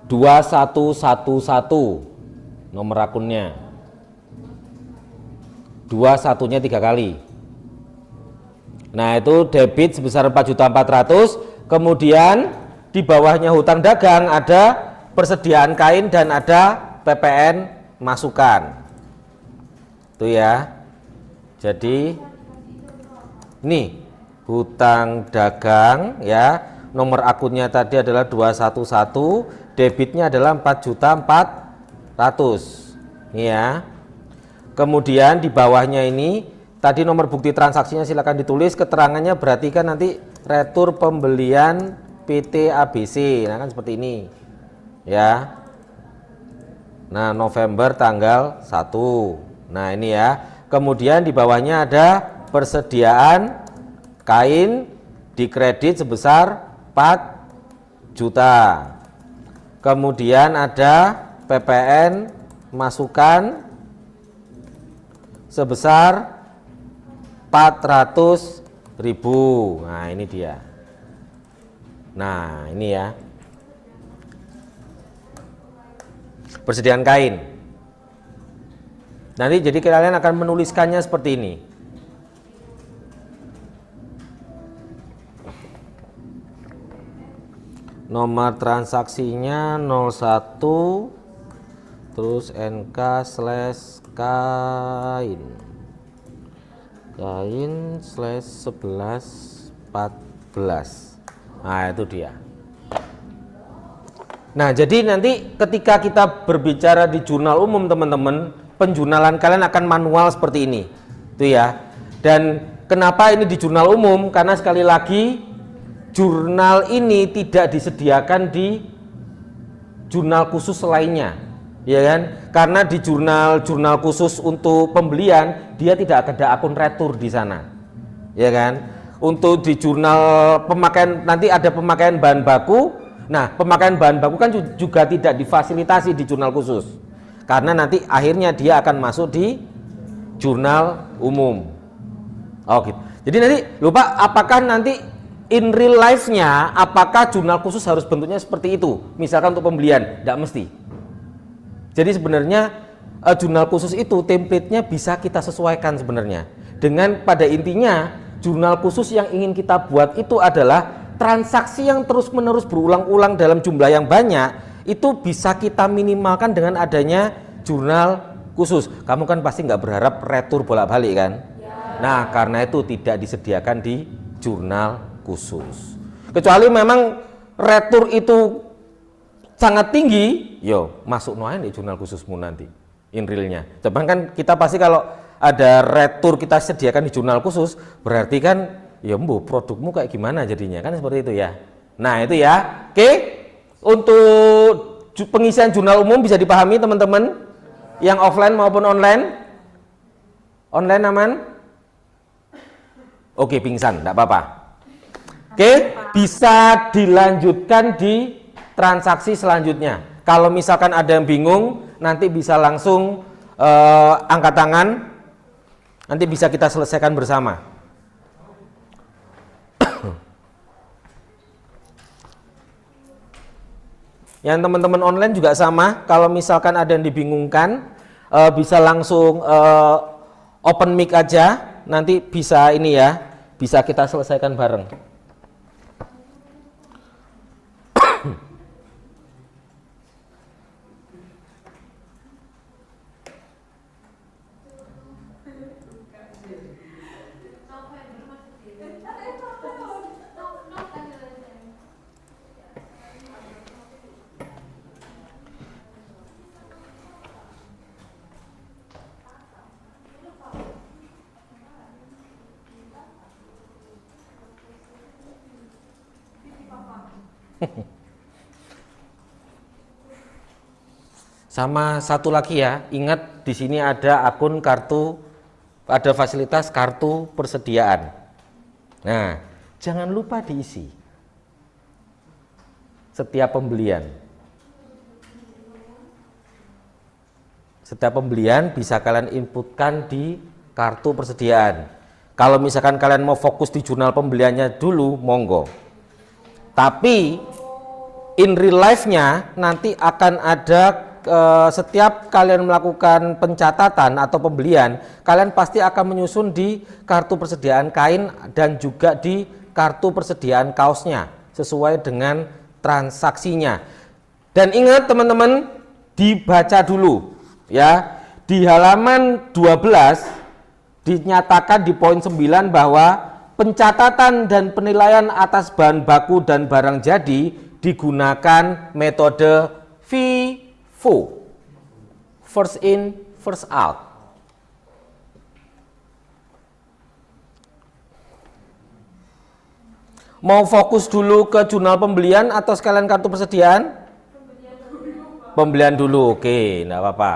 Dua 2111 nomor akunnya. 21-nya 3 kali. Nah, itu debit sebesar 4.400.000, kemudian di bawahnya hutang dagang ada persediaan kain dan ada PPN masukan. Itu ya. Jadi ini hutang dagang ya, nomor akunnya tadi adalah 211, debitnya adalah 4.400.000 ya. Kemudian di bawahnya ini tadi nomor bukti transaksinya silakan ditulis, keterangannya berarti kan nanti retur pembelian PT ABC. Nah, kan seperti ini ya. Nah, November tanggal 1. Nah, ini ya. Kemudian di bawahnya ada persediaan kain dikredit sebesar 4 juta. Kemudian ada PPN masukan sebesar 400.000. Nah, ini dia. Nah, ini ya. Persediaan kain. Nanti jadi kalian akan menuliskannya seperti ini. Nomor transaksinya 01, terus NK/kain. Kain/1114. Nah, itu dia. Nah, jadi nanti ketika kita berbicara di jurnal umum, teman-teman, penjurnalan kalian akan manual seperti ini. Itu ya. Dan kenapa ini di jurnal umum? Karena sekali lagi jurnal ini tidak disediakan di jurnal khusus lainnya. Ya kan? Karena di jurnal khusus untuk pembelian dia tidak ada akun retur di sana. Ya kan? Untuk di jurnal pemakaian nanti ada pemakaian bahan baku. Nah, pemakaian bahan baku kan juga tidak difasilitasi di jurnal khusus. Karena nanti akhirnya dia akan masuk di jurnal umum. Oh gitu. Jadi nanti lupa apakah nanti in real life-nya apakah jurnal khusus harus bentuknya seperti itu? Misalkan untuk pembelian, tidak mesti. Jadi sebenarnya jurnal khusus itu template-nya bisa kita sesuaikan sebenarnya. Dengan pada intinya jurnal khusus yang ingin kita buat itu adalah transaksi yang terus-menerus berulang-ulang dalam jumlah yang banyak, itu bisa kita minimalkan dengan adanya jurnal khusus. Kamu kan pasti nggak berharap retur bolak-balik kan? Ya. Nah, karena itu tidak disediakan di jurnal khusus. Kecuali memang retur itu sangat tinggi, yo masuk noain di jurnal khususmu nanti in realnya. Coba kan kita pasti kalau ada retur kita sediakan di jurnal khusus, berarti kan ya mbu produkmu kayak gimana jadinya, kan seperti itu ya. Nah itu ya. Oke, untuk pengisian jurnal umum bisa dipahami teman-teman, yang offline maupun online. Online aman? Oke, pingsan, enggak apa-apa. Oke, bisa dilanjutkan di transaksi selanjutnya. Kalau misalkan ada yang bingung, nanti bisa langsung angkat tangan, nanti bisa kita selesaikan bersama. Yang teman-teman online juga sama, kalau misalkan ada yang dibingungkan, bisa langsung open mic aja, nanti bisa ini ya, bisa kita selesaikan bareng. Sama satu lagi ya, ingat di sini ada akun kartu, ada fasilitas kartu persediaan. Nah, jangan lupa diisi setiap pembelian. Setiap pembelian bisa kalian inputkan di kartu persediaan. Kalau misalkan kalian mau fokus di jurnal pembeliannya dulu, monggo. Tapi in real life-nya nanti akan ada setiap kalian melakukan pencatatan atau pembelian, kalian pasti akan menyusun di kartu persediaan kain dan juga di kartu persediaan kaosnya sesuai dengan transaksinya. Dan ingat teman-teman, dibaca dulu ya. Di halaman 12 dinyatakan di poin 9 bahwa pencatatan dan penilaian atas bahan baku dan barang jadi digunakan metode FIFO, first in, first out. Mau fokus dulu ke jurnal pembelian atau sekalian kartu persediaan? Pembelian dulu, oke, enggak apa-apa.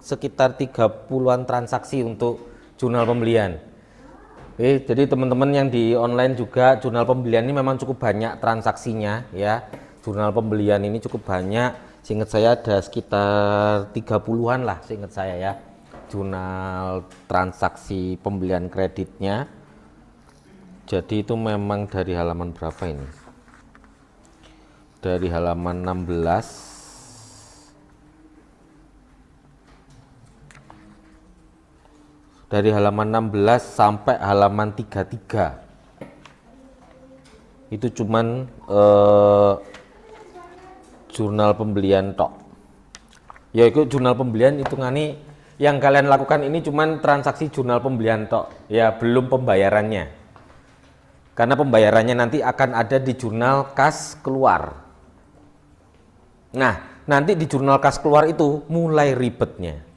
sekitar 30-an transaksi untuk jurnal pembelian. Oke, jadi teman-teman yang di online juga jurnal pembelian ini memang cukup banyak transaksinya ya. Jurnal pembelian ini cukup banyak. Seingat saya ada sekitar 30-an lah seingat saya ya. Jurnal transaksi pembelian kreditnya. Jadi itu memang dari halaman berapa ini? Dari halaman 16 dari halaman 16 sampai halaman 33 itu cuman jurnal pembelian tok ya. Itu jurnal pembelian hitungannya yang kalian lakukan ini cuman transaksi jurnal pembelian tok ya, belum pembayarannya, karena pembayarannya nanti akan ada di jurnal kas keluar. Nah, nanti di jurnal kas keluar itu mulai ribetnya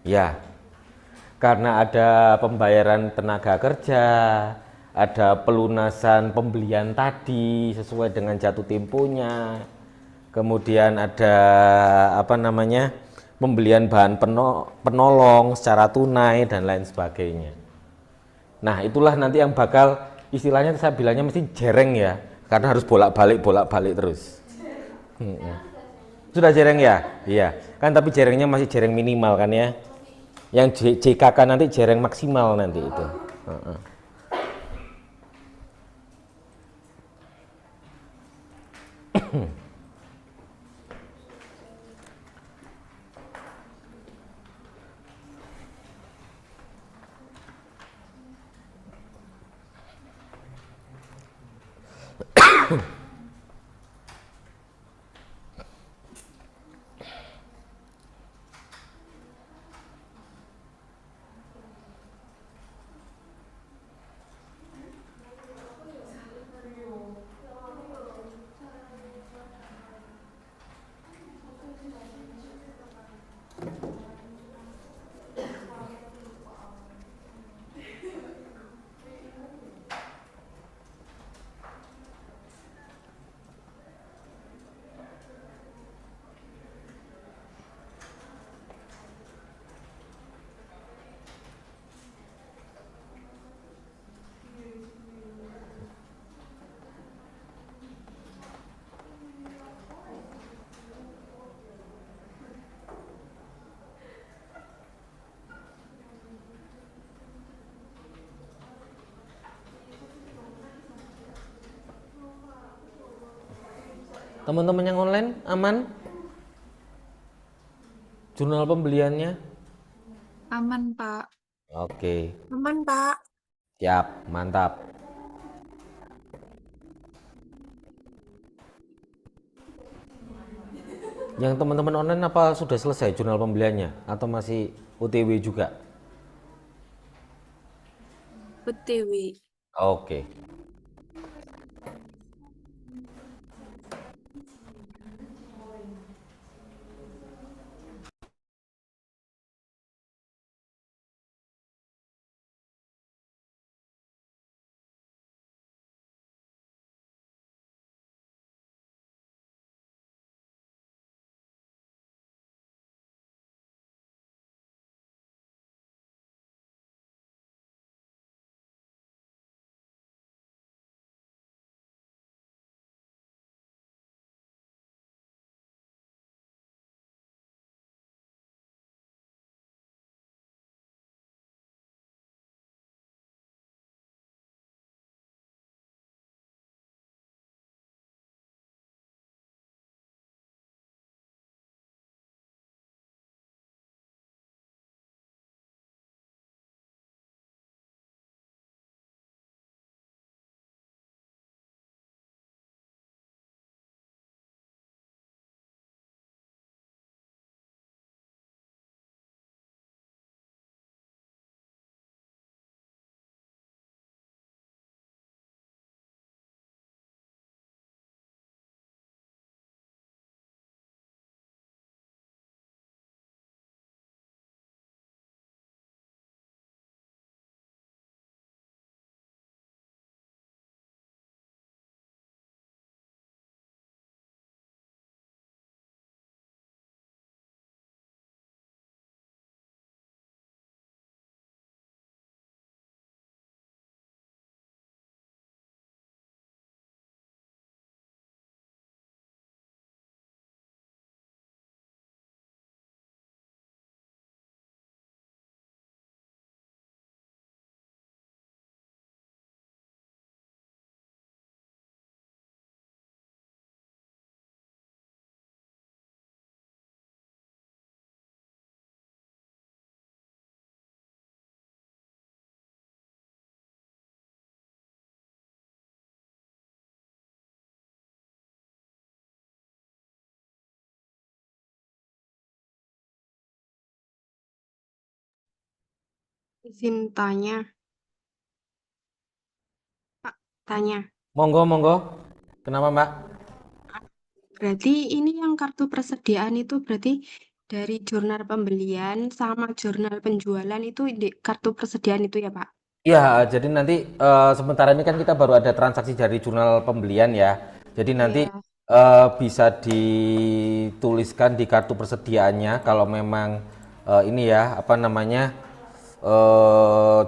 ya, karena ada pembayaran tenaga kerja, ada pelunasan pembelian tadi sesuai dengan jatuh temponya, kemudian ada pembelian bahan penolong secara tunai dan lain sebagainya. Nah, itulah nanti yang bakal istilahnya saya bilangnya mesti jereng ya, karena harus bolak-balik terus. Sudah jereng ya? Iya, kan tapi jerengnya masih jereng minimal kan ya. Yang JKK nanti jereng maksimal nanti itu. Teman-teman yang online aman? Jurnal pembeliannya? Aman, Pak. Oke, Aman, Pak. siap, mantap. Yang teman-teman online apa sudah selesai jurnal pembeliannya atau masih OTW juga? OTW. Oke. Izin tanya, Pak, tanya. Monggo, monggo. Kenapa, Mbak? Berarti ini yang kartu persediaan itu berarti dari jurnal pembelian sama jurnal penjualan itu di kartu persediaan itu ya, Pak? Ya, jadi nanti sementara ini kan kita baru ada transaksi dari jurnal pembelian ya. Jadi nanti Iya. bisa dituliskan di kartu persediaannya kalau memang ini ya apa namanya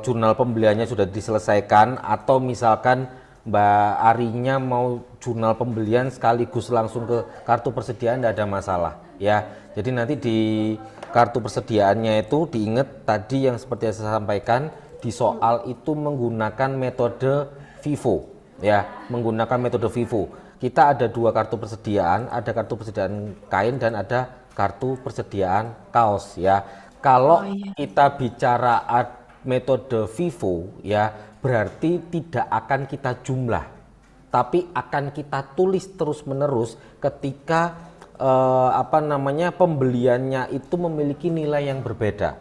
jurnal pembeliannya sudah diselesaikan atau misalkan Mbak Arinya mau jurnal pembelian sekaligus langsung ke kartu persediaan tidak ada masalah ya. Jadi nanti di kartu persediaannya itu diingat tadi yang seperti yang saya sampaikan di soal itu menggunakan metode FIFO ya, menggunakan metode FIFO. Kita ada dua kartu persediaan, ada kartu persediaan kain dan ada kartu persediaan kaos ya. Kalau kita bicara metode FIFO ya, berarti tidak akan kita jumlah, tapi akan kita tulis terus-menerus ketika apa namanya pembeliannya itu memiliki nilai yang berbeda.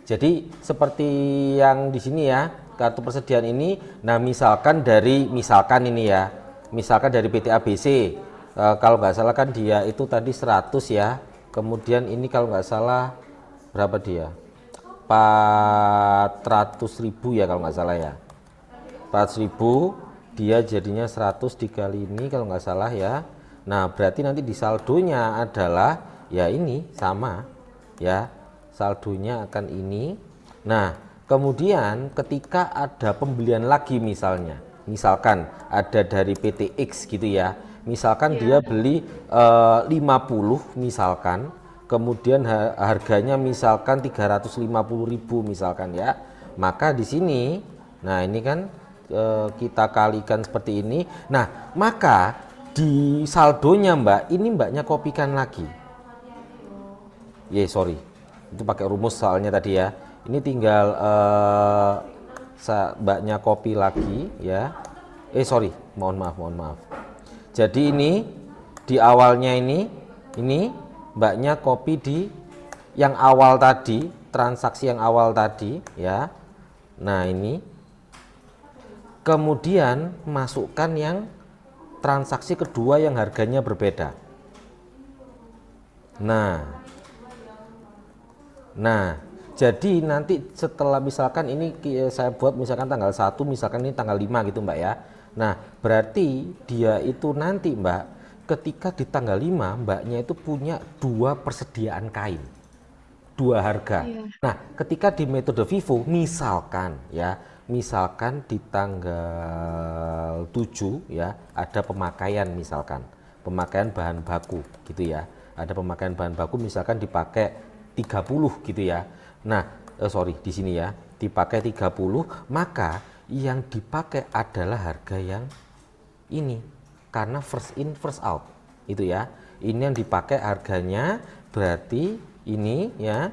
Jadi seperti yang di sini ya, kartu persediaan ini, nah misalkan ini ya, misalkan dari PT ABC, kalau nggak salah kan dia itu tadi 100 ya, kemudian ini kalau nggak salah berapa dia? 400.000 ya kalau nggak salah ya, 400.000 dia jadinya 100 dikali ini kalau nggak salah ya. Nah berarti nanti di saldonya adalah ya ini sama ya, saldonya akan ini. Nah kemudian ketika ada pembelian lagi misalkan ada dari PT X gitu ya, misalkan dia beli 50 misalkan, kemudian harganya misalkan 350.000 misalkan ya, maka di sini nah ini kan kita kalikan seperti ini. Nah maka di saldonya Mbak, ini Mbaknya kopikan lagi. Sorry, itu pakai rumus soalnya tadi ya. Ini tinggal Mbaknya copy lagi ya. Sorry, mohon maaf. Jadi ini di awalnya ini Mbaknya copy di yang awal tadi, transaksi yang awal tadi ya. Nah ini kemudian masukkan yang transaksi kedua yang harganya berbeda. Nah, jadi nanti setelah misalkan ini saya buat misalkan tanggal 1, misalkan ini tanggal 5 gitu Mbak ya. Nah, berarti dia itu nanti Mbak, ketika di tanggal 5 Mbaknya itu punya dua persediaan kain, dua harga. Nah, ketika di metode FIFO misalkan di tanggal 7 ya ada pemakaian misalkan, pemakaian bahan baku gitu ya. Ada pemakaian bahan baku misalkan dipakai 30 gitu ya. Nah, di sini ya, dipakai 30, maka yang dipakai adalah harga yang ini karena first in first out itu ya. Ini yang dipakai harganya berarti ini ya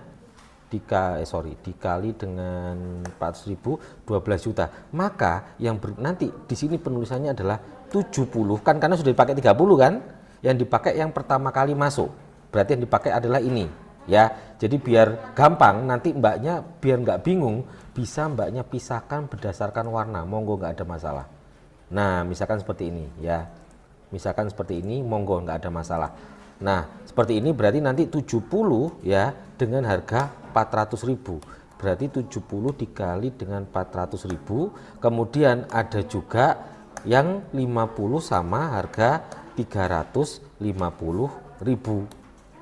dikali dengan 400.000 12 juta. Maka yang nanti di sini penulisannya adalah 70 kan karena sudah dipakai 30 kan. Yang dipakai yang pertama kali masuk. Berarti yang dipakai adalah ini ya. Jadi biar gampang nanti Mbaknya biar nggak bingung bisa Mbaknya pisahkan berdasarkan warna. Monggo nggak ada masalah. Nah, misalkan seperti ini ya. Misalkan seperti ini monggo nggak ada masalah. Nah, seperti ini berarti nanti 70 ya dengan harga 400.000. Berarti 70 dikali dengan 400.000. Kemudian ada juga yang 50 sama harga 350.000.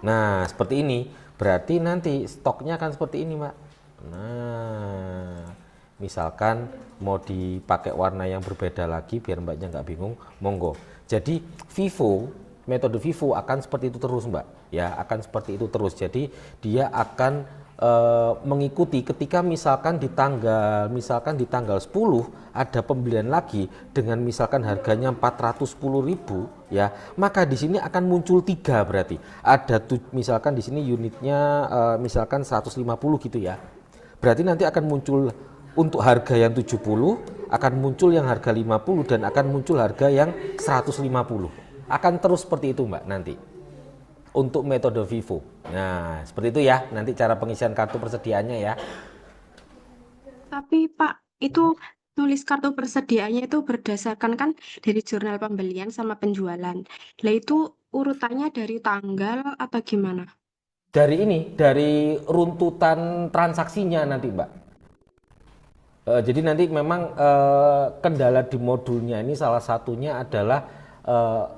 Nah, seperti ini. Berarti nanti stoknya akan seperti ini, Mbak. Nah, misalkan mau dipakai warna yang berbeda lagi biar Mbaknya nggak bingung, monggo. Jadi metode FIFO akan seperti itu terus Mbak ya, akan seperti itu terus. Jadi dia akan mengikuti ketika misalkan di tanggal 10 ada pembelian lagi dengan misalkan harganya 410.000 ya, maka di sini akan muncul 3 berarti. Ada misalkan di sini unitnya misalkan 150 gitu ya. Berarti nanti akan muncul untuk harga yang 70 akan muncul yang harga 50 dan akan muncul harga yang 150. Akan terus seperti itu Mbak nanti untuk metode FIFO. Nah seperti itu ya nanti cara pengisian kartu persediaannya ya. Tapi Pak, itu nulis kartu persediaannya itu berdasarkan kan dari jurnal pembelian sama penjualan. Lah itu urutannya dari tanggal apa gimana? Dari runtutan transaksinya nanti, Mbak. Jadi nanti memang kendala di modulnya ini salah satunya adalah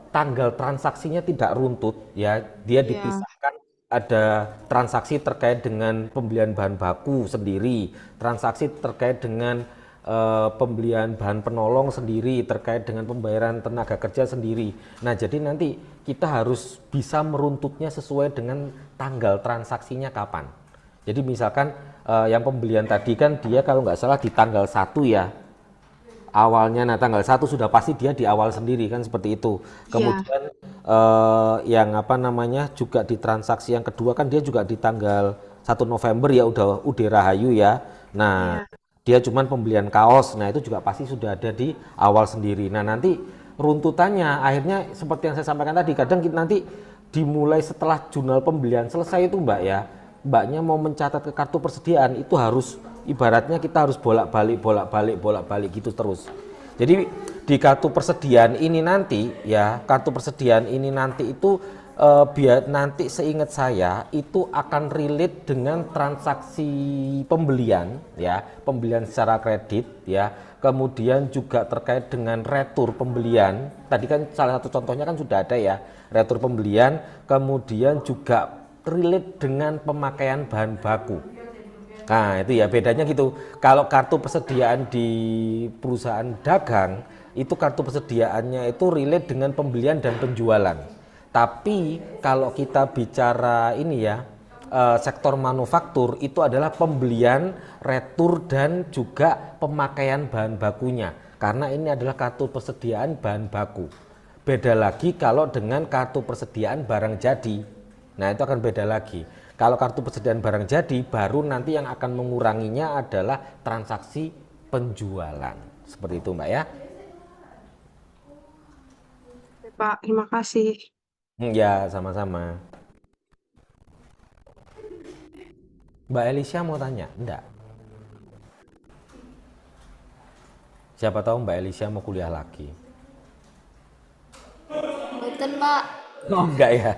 tanggal transaksinya tidak runtut ya, dia Iya, dipisahkan ada transaksi terkait dengan pembelian bahan baku sendiri, transaksi terkait dengan pembelian bahan penolong sendiri, terkait dengan pembayaran tenaga kerja sendiri. Nah, jadi nanti kita harus bisa meruntutnya sesuai dengan tanggal transaksinya kapan. Jadi misalkan yang pembelian tadi kan dia kalau nggak salah di tanggal 1 ya awalnya, nah tanggal 1 sudah pasti dia di awal sendiri kan seperti itu. iya, Kemudian yang apa namanya juga di transaksi yang kedua kan dia juga di tanggal 1 November ya udah Rahayu ya. Nah iya. dia cuman pembelian kaos, nah itu juga pasti sudah ada di awal sendiri. Nah nanti runtutannya akhirnya seperti yang saya sampaikan tadi, kadang kita nanti dimulai setelah jurnal pembelian selesai itu Mbak ya, Mbaknya mau mencatat ke kartu persediaan itu harus ibaratnya kita harus bolak-balik gitu terus. Jadi di kartu persediaan ini nanti ya, kartu persediaan ini nanti itu biar nanti seingat saya itu akan relate dengan transaksi pembelian ya, pembelian secara kredit ya. Kemudian juga terkait dengan retur pembelian. Tadi kan salah satu contohnya kan sudah ada ya, retur pembelian, kemudian juga relate dengan pemakaian bahan baku. Nah, itu ya bedanya gitu. Kalau kartu persediaan di perusahaan dagang, itu kartu persediaannya itu relate dengan pembelian dan penjualan. Tapi kalau kita bicara ini ya, sektor manufaktur itu adalah pembelian, retur dan juga pemakaian bahan bakunya. Karena ini adalah kartu persediaan bahan baku. Beda lagi kalau dengan kartu persediaan barang jadi. Nah, itu akan beda lagi. Kalau kartu persediaan barang jadi, baru nanti yang akan menguranginya adalah transaksi penjualan. Seperti itu, Mbak ya. Oke, Pak, terima kasih. Ya, sama-sama. Mbak Elisha mau tanya? Enggak. Siapa tahu Mbak Elisha mau kuliah lagi. Mboten, Pak. Oh, enggak ya.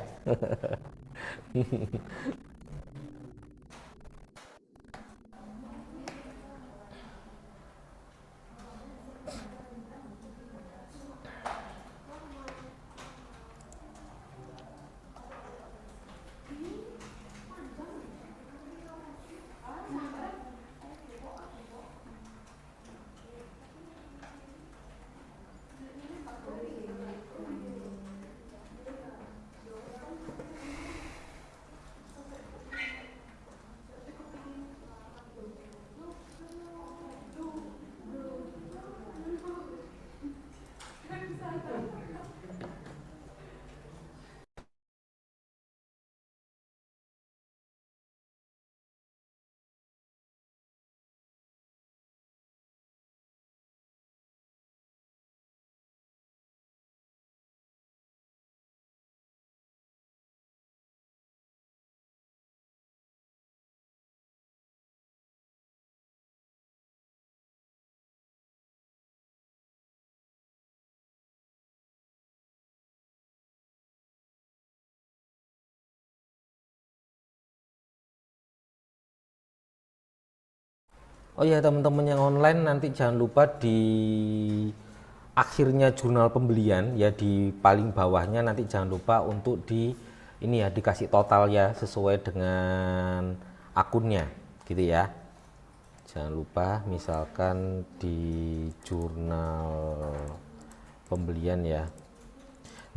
Oh ya teman-teman yang online nanti jangan lupa di akhirnya jurnal pembelian ya di paling bawahnya nanti jangan lupa untuk di ini ya dikasih total ya sesuai dengan akunnya gitu ya. Jangan lupa misalkan di jurnal pembelian ya.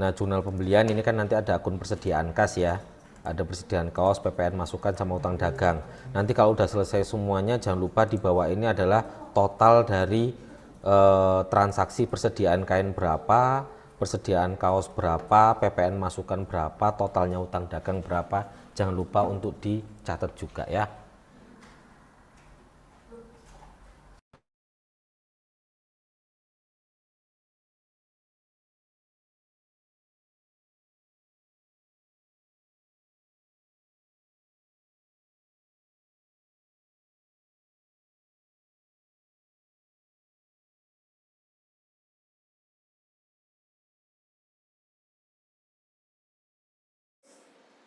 Nah, jurnal pembelian ini kan nanti ada akun persediaan kas ya. Ada persediaan kaos, PPN masukan sama utang dagang. Nanti kalau udah selesai semuanya jangan lupa di bawah ini adalah total dari transaksi persediaan kain berapa, persediaan kaos berapa, PPN masukan berapa, totalnya utang dagang berapa. Jangan lupa untuk dicatat juga ya.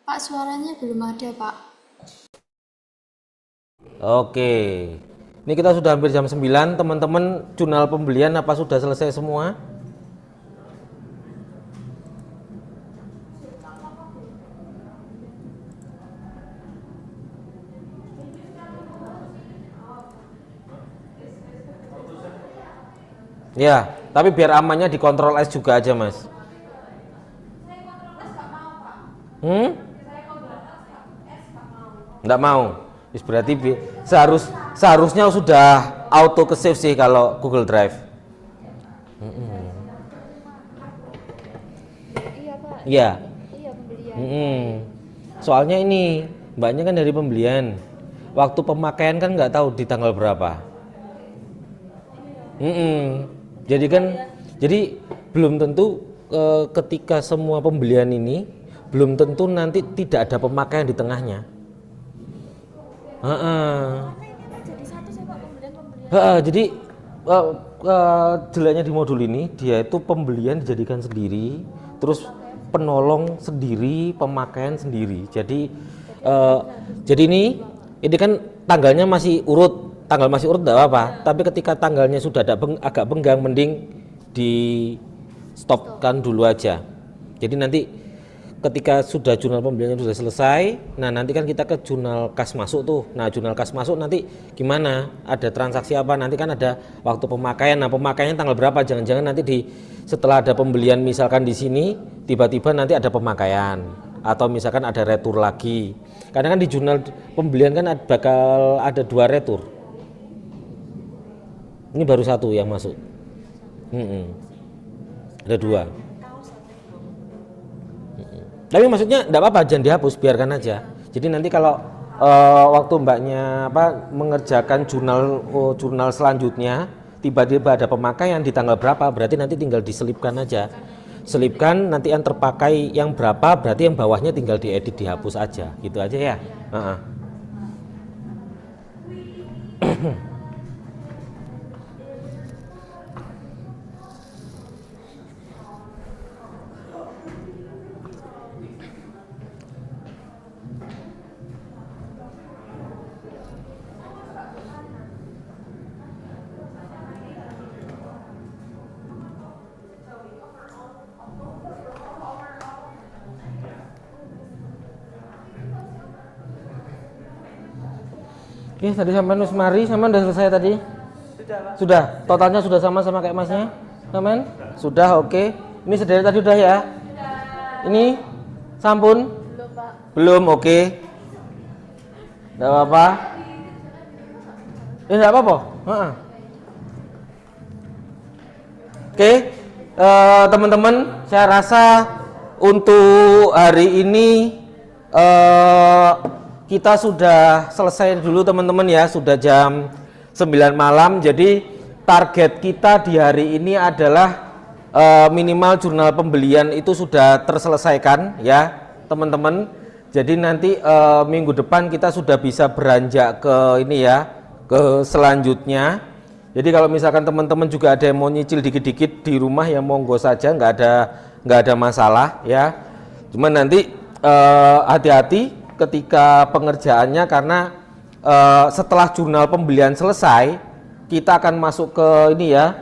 Pak, suaranya belum ada, Pak. Oke. Ini kita sudah hampir jam 9, teman-teman. Jurnal pembelian apa sudah selesai semua? Ya, tapi biar amannya di Ctrl S juga aja, Mas. Nggak mau. Berarti seharusnya sudah auto ke save sih kalau Google Drive. Iya, Pak. Iya. Iya, pembelian. Soalnya ini mbaknya kan dari pembelian. Waktu pemakaian kan nggak tahu di tanggal berapa. Jadi belum tentu ketika semua pembelian ini belum tentu nanti tidak ada pemakaian di tengahnya. Jadi jeleknya di modul ini dia itu pembelian dijadikan sendiri, terus penolong sendiri, pemakaian sendiri. Jadi ini kan tanggalnya masih urut. Tanggal masih urut enggak apa-apa, tapi ketika tanggalnya sudah agak benggang, mending di stopkan dulu aja. Jadi nanti ketika sudah jurnal pembeliannya sudah selesai, nah nanti kan kita ke jurnal kas masuk tuh. Nah jurnal kas masuk nanti gimana, ada transaksi apa, nanti kan ada waktu pemakaian. Nah pemakaiannya tanggal berapa, jangan-jangan nanti setelah ada pembelian misalkan di sini tiba-tiba nanti ada pemakaian, atau misalkan ada retur lagi. Karena kan di jurnal pembelian kan bakal ada 2 retur. Ini baru 1 yang masuk. Ada 2. Tapi maksudnya enggak apa-apa, jangan dihapus, biarkan aja. Jadi nanti kalau waktu mbaknya mengerjakan jurnal selanjutnya, tiba-tiba ada pemakaian di tanggal berapa, berarti nanti tinggal diselipkan aja. Selipkan, nanti yang terpakai yang berapa, berarti yang bawahnya tinggal diedit, dihapus aja. Gitu aja ya. Oke, tadi sampai Nusmari, sama udah selesai tadi? Sudah, totalnya sudah sama kayak masnya? Saman? Sudah, oke. Ini sedari tadi udah ya? Ini sampun? Belum, Pak. Belum, oke. Enggak apa-apa. Enggak apa-apa. Oke, teman-teman, saya rasa untuk hari ini kita sudah selesai dulu teman-teman ya, sudah jam 9 malam. Jadi target kita di hari ini adalah minimal jurnal pembelian itu sudah terselesaikan ya teman-teman. Jadi nanti minggu depan kita sudah bisa beranjak ke ini ya, ke selanjutnya. Jadi kalau misalkan teman-teman juga ada yang mau nyicil dikit-dikit di rumah ya monggo saja, nggak ada masalah ya. Cuman nanti hati-hati ketika pengerjaannya, karena setelah jurnal pembelian selesai kita akan masuk ke ini ya,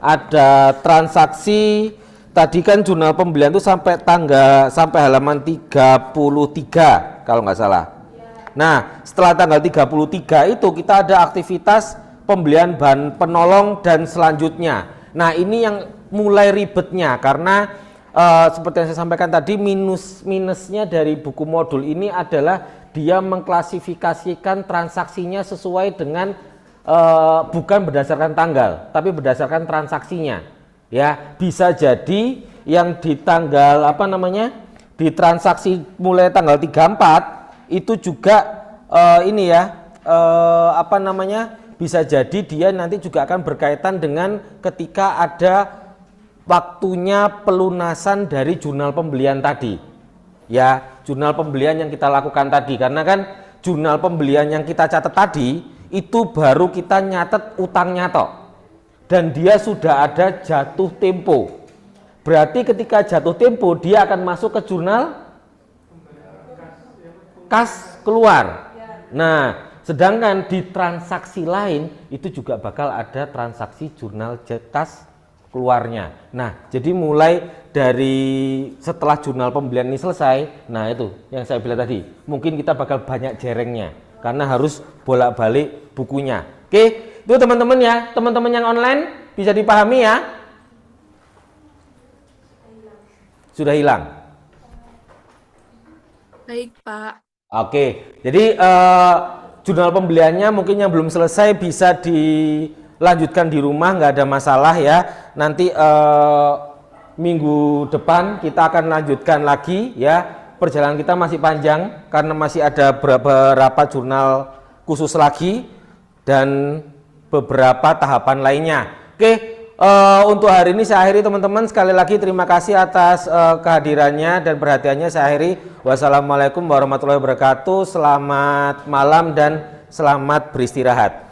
ada transaksi. Tadi kan jurnal pembelian itu sampai halaman 33 kalau nggak salah. Nah setelah tanggal 33 itu kita ada aktivitas pembelian bahan penolong dan selanjutnya. Nah ini yang mulai ribetnya, karena seperti yang saya sampaikan tadi, minusnya dari buku modul ini adalah dia mengklasifikasikan transaksinya sesuai dengan bukan berdasarkan tanggal, tapi berdasarkan transaksinya. Ya, bisa jadi yang di tanggal di transaksi mulai tanggal 34 itu juga ini ya bisa jadi dia nanti juga akan berkaitan dengan ketika ada waktunya pelunasan dari jurnal pembelian tadi ya, jurnal pembelian yang kita lakukan tadi. Karena kan jurnal pembelian yang kita catat tadi itu baru kita nyatet utangnya toh, dan dia sudah ada jatuh tempo. Berarti ketika jatuh tempo dia akan masuk ke jurnal kas keluar. Nah, sedangkan di transaksi lain itu juga bakal ada transaksi jurnal kas keluarnya. Nah, jadi mulai dari setelah jurnal pembelian ini selesai, nah itu yang saya bilang tadi, mungkin kita bakal banyak jerengnya karena harus bolak-balik bukunya. Oke, itu teman-teman ya, teman-teman yang online bisa dipahami ya. Sudah hilang. Baik, Pak. Oke, jadi jurnal pembeliannya mungkin yang belum selesai bisa dilanjutkan di rumah, nggak ada masalah ya. Nanti minggu depan kita akan lanjutkan lagi ya. Perjalanan kita masih panjang karena masih ada beberapa jurnal khusus lagi dan beberapa tahapan lainnya. Oke, untuk hari ini saya akhiri teman-teman. Sekali lagi terima kasih atas kehadirannya dan perhatiannya. Saya akhiri. Wassalamualaikum warahmatullahi wabarakatuh. Selamat malam dan selamat beristirahat.